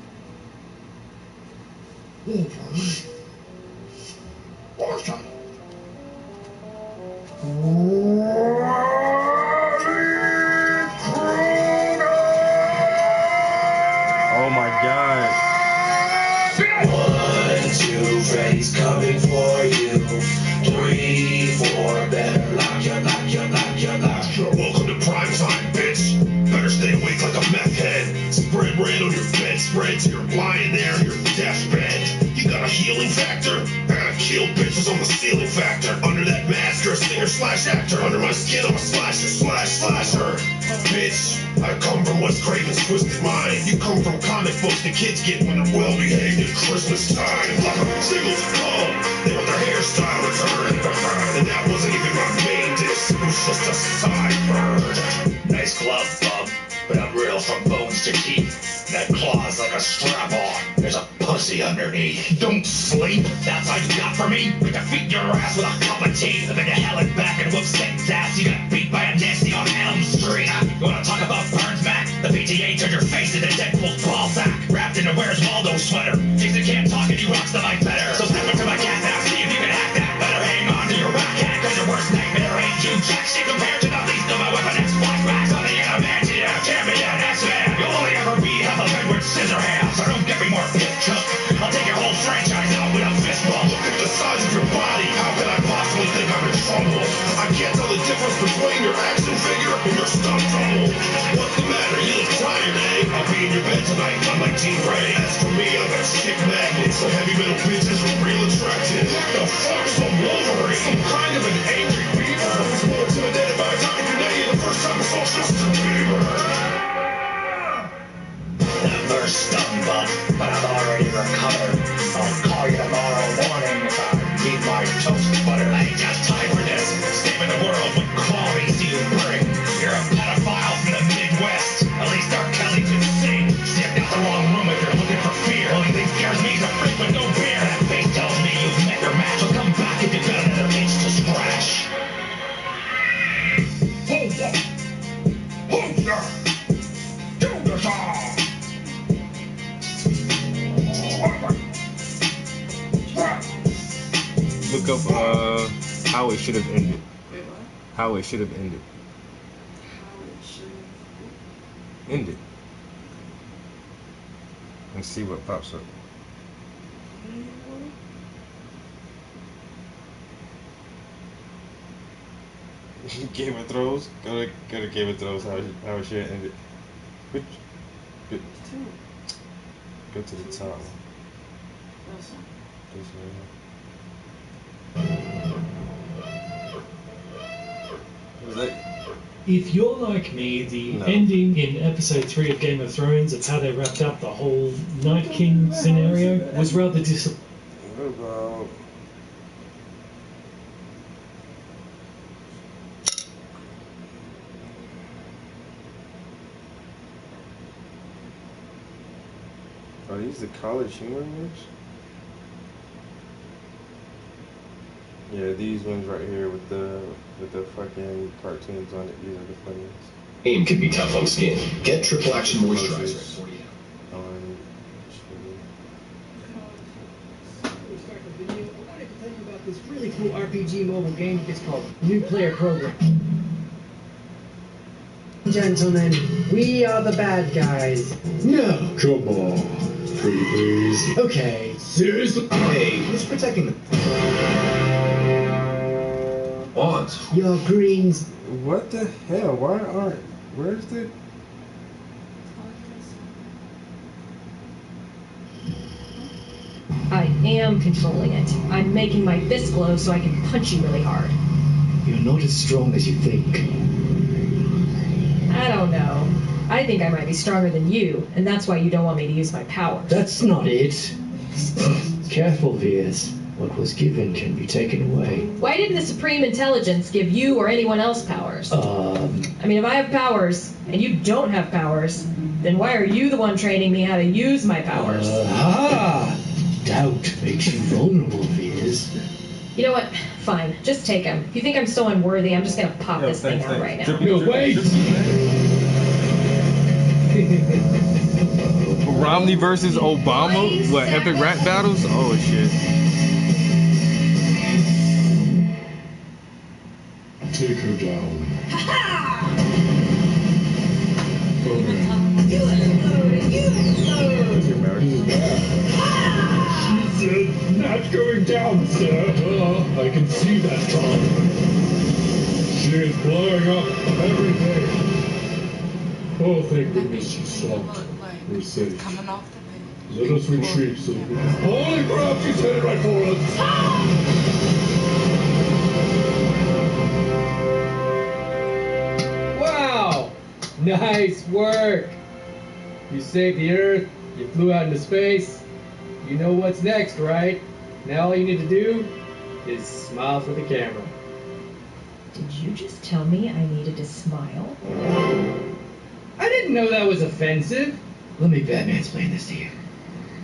Oh my god. 1, 2, Freddy's coming for you. 3, 4, better lock your. Welcome to prime time, bitch. Better stay awake like a meth head. Spread red on your bedspread till you're lying there on your deathbed. You got a healing factor? I kill bitches on the ceiling factor. Under that mask, you're a singer/actor. Under my skin, I'm a slasher. Bitch, I come from Wes Craven's twisted mind. You come from comic books the kids get when they're well behaved at Christmas time. Singles come, they want their hairstyle returned. And that wasn't even my main diss, it was just a side burn. Nice glove, bub, but I'm real from bones to teeth. That claw's like a strap-on. There's a pussy underneath. Don't sleep. That's all you got for me? We defeat your ass with a cup of tea. I've been to hell and back and whoop Satan's ass. You got beat by a Nancy on Elm Street. You wanna talk about Burns Mac? The PTA turned your face into Deadpool's ball sack. Wrapped in a Where's Waldo sweater. Jason can't talk and he rocks the mic better. So step up to my cat now, see if you can hack that. Better hang on to your back hat, cause your worst nightmare ain't you jack shit compared to the least of my weapon X flashbacks. On the Adamantium, champion, X-Man. You'll only ever be half of Edward Scissorhands. So don't get me more piss chuck. I'll take your whole franchise out with a fist bump. Look at the size of your body. How can I possibly think I'm in trouble? I can't tell the difference between your action figure and your stunt double. What's the matter? You look tired, eh? I'll be in your bed tonight, unlike Team Ray. As for me, I got chick magnets, so heavy metal bitches are real attractive. The fuck's a Wolverine? Some kind of an angry beaver. I was more intimidated by a Tommy Grenade the first time I saw Justin Bieber. That verse stung, bud, but I've already recovered. I'll call you tomorrow morning if I need my toast butter. I ain't got time for this. Saving the world with qualities you bring. You're a pedophile from the Midwest. At least R. Kelly could sing. Stepped out the wrong room if you're looking for fear. Only thing scares me is a freak with no beer. That face tells me you've met your match. So come back if you've got another itch to scratch. Hold up! Hold up! Do the song! Look up how it should have ended. Wait, what? How it should have ended. Ended. And see what pops up. Game of Thrones? Go to Game of Thrones, how it should have ended. Go to the top. This one. If you're like me, the ending in episode 3 of Game of Thrones of how they wrapped up the whole Night King scenario was rather disappointing. What about... Are these the college humor ones? Yeah, these ones right here with the fucking cartoons on it. These are the funniest. Aim can be tough on skin. Get Triple Action Moisturizer. This really cool RPG mobile game. It's called New Player Program. Gentlemen, we are the bad guys. No. Come on. Pretty please. Okay. Seriously? Hey, who's protecting them? What? Your greens. What the hell? Why aren't... Where's the... I am controlling it. I'm making my fist glow so I can punch you really hard. You're not as strong as you think. I don't know. I think I might be stronger than you, and that's why you don't want me to use my powers. That's not it. Careful, Viers. What was given can be taken away. Why didn't the Supreme Intelligence give you or anyone else powers? I mean, if I have powers and you don't have powers, then why are you the one training me how to use my powers? Doubt makes you vulnerable, Viz. You know what? Fine. Just take him. If you think I'm so unworthy, I'm just gonna pop this thing out right now. No, wait! Romney versus Obama? What, epic rap battles? Oh shit. Take her down. She said, not going down, sir. I can see that, Tom. She is blowing up everything. Oh, thank goodness she stopped. We're safe. Coming off the Let us retreat so that we can... Holy crap, she's headed right for us! Wow! Nice work! You saved the Earth, you flew out into space. You know what's next, right? Now all you need to do is smile for the camera. Did you just tell me I needed to smile? I didn't know that was offensive. Let me Batman-explain this to you.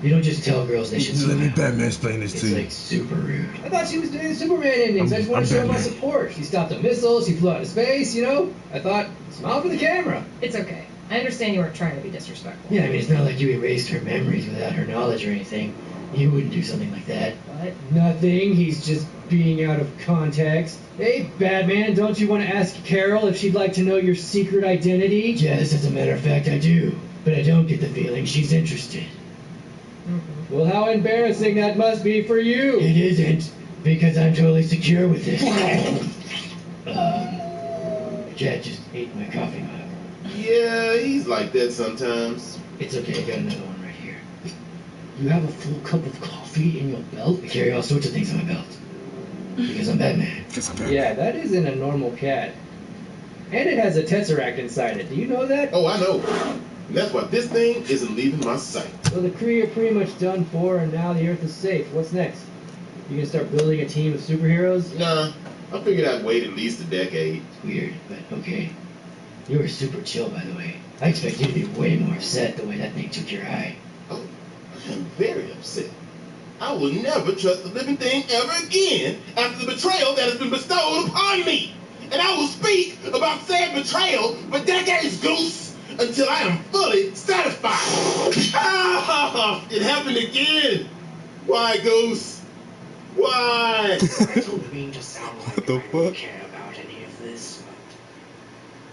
You don't just tell girls they should Let swim me out. Batman explain this to It's you. like super rude. I thought she was doing the Superman endings. I just want I'm to show my Batman. support. She stopped a missile, she flew out into space, you know? I thought, smile for the camera. It's okay. I understand you weren't trying to be disrespectful. Yeah, I mean, it's not like you erased her memories without her knowledge or anything. You wouldn't do something like that. What? Nothing. He's just being out of context. Hey, Batman, don't you want to ask Carol if she'd like to know your secret identity? Yes, as a matter of fact, I do. But I don't get the feeling she's interested. Well, how embarrassing that must be for you. It isn't, because I'm totally secure with it. The cat just ate my coffee mug. Yeah, he's like that sometimes. It's okay, I got another one right here. You have a full cup of coffee in your belt? I carry all sorts of things in my belt. Because I'm Batman. Yeah, that isn't a normal cat. And it has a Tesseract inside it. Do you know that? Oh, I know. And that's why this thing isn't leaving my sight. So the Kree are pretty much done for, and now the Earth is safe. What's next? You gonna start building a team of superheroes? Nah, I figured I'd wait at least a decade. It's weird, but okay. You were super chill, by the way. I expect you to be way more upset the way that thing took your eye. Oh, I'm very upset. I will never trust a living thing ever again after the betrayal that has been bestowed upon me. And I will speak about said betrayal for decades, Goose, until I am fully satisfied. Ah, it happened again. Why, Goose? Why? I don't mean to sound like What the I fuck? care about any of this, but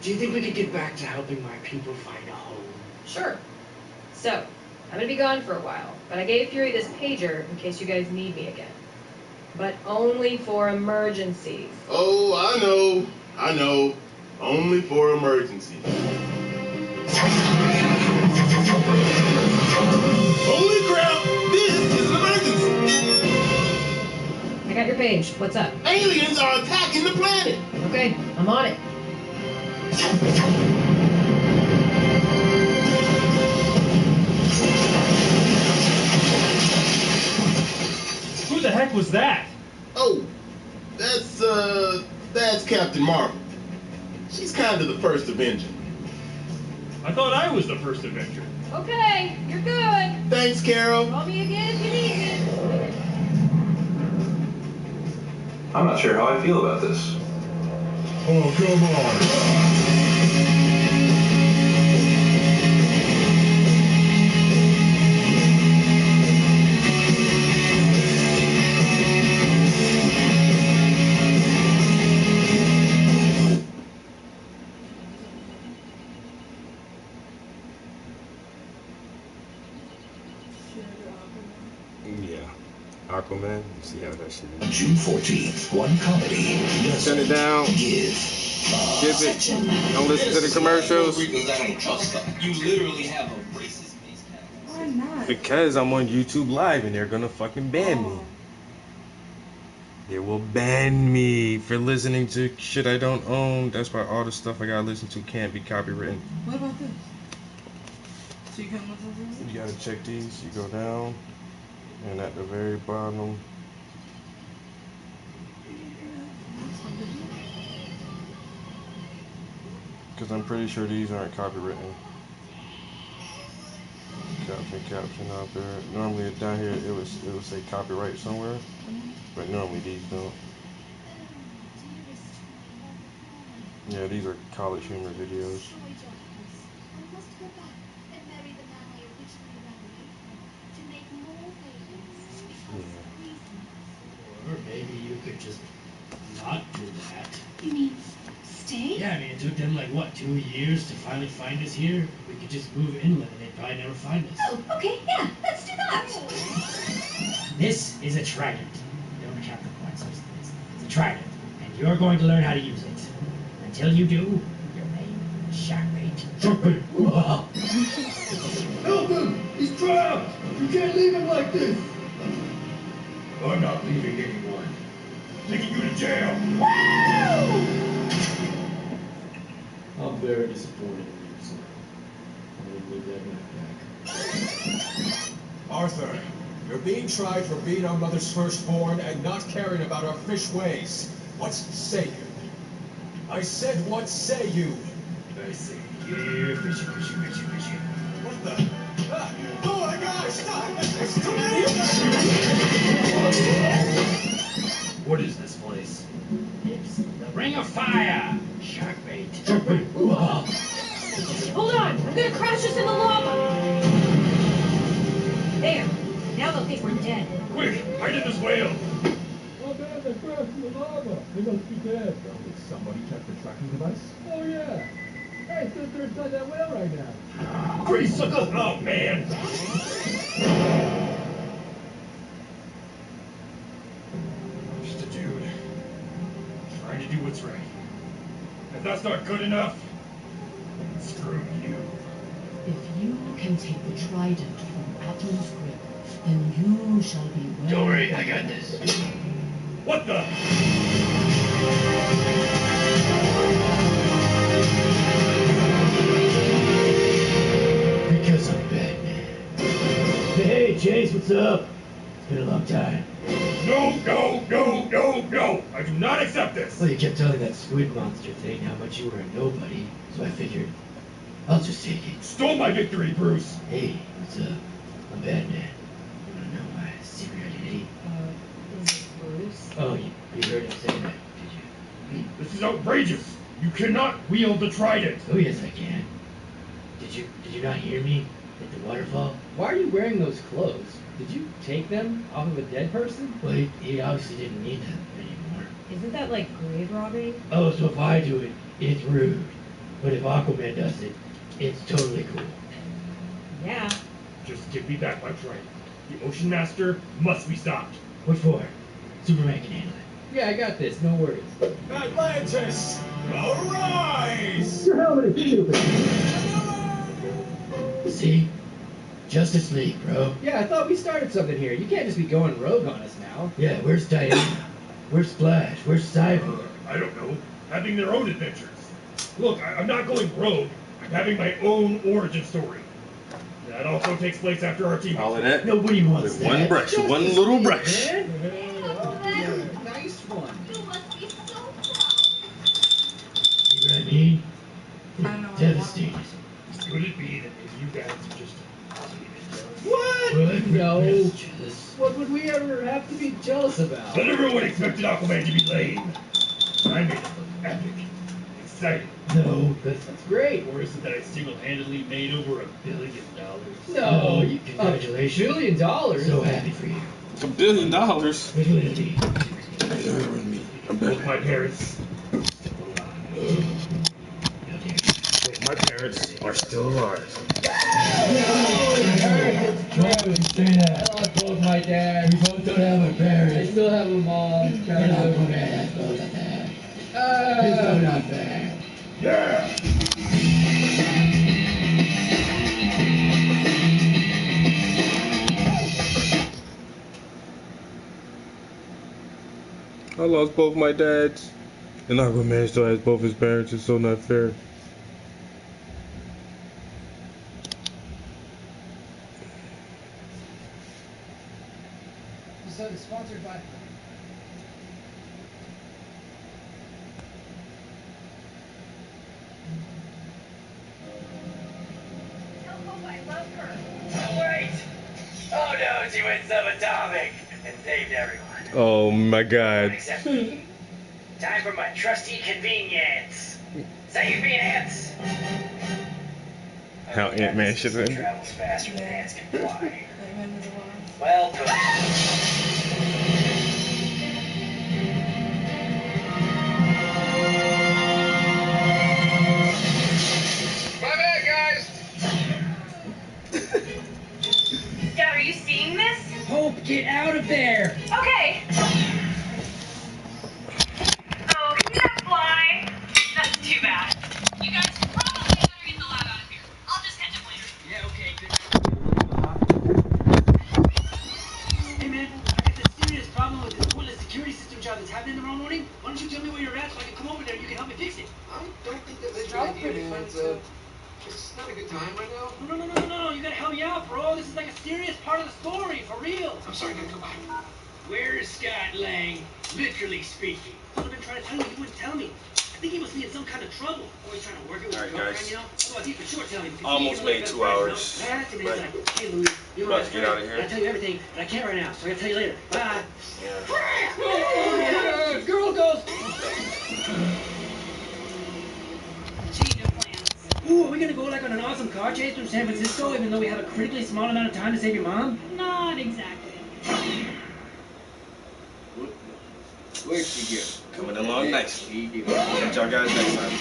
do you think we could get back to helping my people find a home? Sure. So, I'm gonna be gone for a while, but I gave Fury this pager in case you guys need me again. But only for emergencies. Oh, I know. Only for emergencies. Holy crap! This is an emergency! I got your page. What's up? Aliens are attacking the planet! Okay, I'm on it. Who the heck was that? Oh, that's Captain Marvel. She's kind of the first Avenger. I thought I was the first Avenger. Okay, you're good. Thanks, Carol. Call me again if you need me. I'm not sure how I feel about this. Oh, come on. Yeah. Aquaman. You see how that shit is. June 14th, one comedy. Turn it down. Skip it. Don't listen to the commercials. I don't trust them. You literally have a racist base. Why not? Because I'm on YouTube Live and they're gonna fucking ban me. They will ban me for listening to shit I don't own. That's why all the stuff I gotta listen to can't be copywritten. What about this? So you can listen to this? You gotta check these. You go down, and at the very bottom, Because I'm pretty sure these aren't copywritten. Caption out there. Normally down here it would say copyright somewhere, but normally these don't. Yeah, these are college humor videos. Or maybe you could just not do that. You mean stay? Yeah, I mean, it took them like, what, 2 years to finally find us here? We could just move inland and they'd probably never find us. Oh, okay, yeah, let's do that. This is a trident. Don't count the points. It's a trident, and you're going to learn how to use it. Until you do, your name is Sharkbait. Sharkbait! Help him! He's trapped! You can't leave him like this! I'm not leaving anyone. Taking you to jail! I'm very disappointed in you, sir. I will need that knife back. Arthur, you're being tried for being our mother's firstborn and not caring about our fish ways. What say you? I said, what say you? I say, here, fishy. What the? Ah, oh my gosh! Stop! It's too many! What is this place? It's the Ring of Fire! Sharkbait. Hold on! I'm gonna crash us in the lava! There! Now they'll think we're dead. Quick! Hide in this whale! Oh man, they crashed in the lava. They must be dead. Did somebody check the tracking device? Oh yeah. Hey, they're inside that whale right now. Great sucker! Oh man! Just a dude. Trying to do what's right. If that's not good enough, screw you. If you can take the trident from Atom's grip, then you shall be well. Don't worry, I got this. What the? Because I'm Batman. Hey, Chase, what's up? It's been a long time. No! I do not accept this! Well, you kept telling that squid monster thing how much you were a nobody, so I figured I'll just take it. Stole my victory, Bruce! Hey, what's up? I'm Batman. You wanna know my secret identity? Is it Bruce? Oh, you heard him say that, did you? This is outrageous! You cannot wield the trident! Oh, yes, I can. Did you not hear me at the waterfall? Why are you wearing those clothes? Did you take them off of a dead person? Well, he obviously didn't need them anymore. Isn't that like grave robbing? Oh, so if I do it, it's rude. But if Aquaman does it, it's totally cool. Yeah. Just give me back my trident. The Ocean Master must be stopped. What for? Superman can handle it. Yeah, I got this. No worries. Atlantis! Arise! Your helmet is stupid. See? Justice League, bro. Yeah, I thought we started something here. You can't just be going rogue on us now. Yeah, where's Diana? Where's Flash? Where's Cyborg? I don't know. Having their own adventures. Look, I'm not going rogue. I'm having my own origin story. That also takes place after our team. All of that. Nobody wants With one brush, one little brush. Nice one. You must be so proud. See what I mean? I don't know. Devastated. Could it be that if you guys are just What? What? No. Jealous. What would we ever have to be jealous about? But everyone expected Aquaman to be lame. I made it look epic. Exciting. No, That's great. Or is it that I single-handedly made over $1 billion? No. congratulations. $1 billion? So happy for you. $1 billion? It will be. Both my parents. No, dear. Both my parents are still alive. Don't say that. I lost both my dads. We both don't have a I parent. still have a mom. You're not Aquaman. That's both of that. It's so not fair. Yeah! I lost both my dads. And Aquaman still has both his parents. It's so not fair. So it's sponsored by. Oh my god. Except me. Time for my trusty convenience. Say convenience. How Ant-Man should have. Travels faster than ants can fly. Well put. My bad, guys. Dad, are you seeing this? Hope, get out of there. Okay. Oh, can you not fly? That's too bad. You guys probably better get the lab out of here. I'll just catch up later. Yeah, okay, good. Hey, man, I got this serious problem with this toilet security system job that's happening tomorrow morning. Why don't you tell me where you're at so I can come over there and you can help me fix it? I don't think that's a good idea, man. It's not a good time right now. No, you gotta help me out, bro. This is like a serious part of the story, for real. I'm sorry, I gotta go back. Where's Scott Lang? Literally speaking. I've been trying to tell you, he wouldn't tell me. I think he must be in some kind of trouble. Always trying to work it with his girlfriend, you know? Otherwise, he for sure tell me. because Almost he's made like 2 hours. I asked him, and he's like, hey, Louis, you're my About best to get friend. out of here. I tell you everything, but I can't right now, so I gotta tell you later. Bye. Girl goes. Ooh, are we gonna go like on an awesome car chase from San Francisco, even though we have a critically small amount of time to save your mom? Not exactly. Where'd she go? Coming along nicely. Catch y'all guys next time.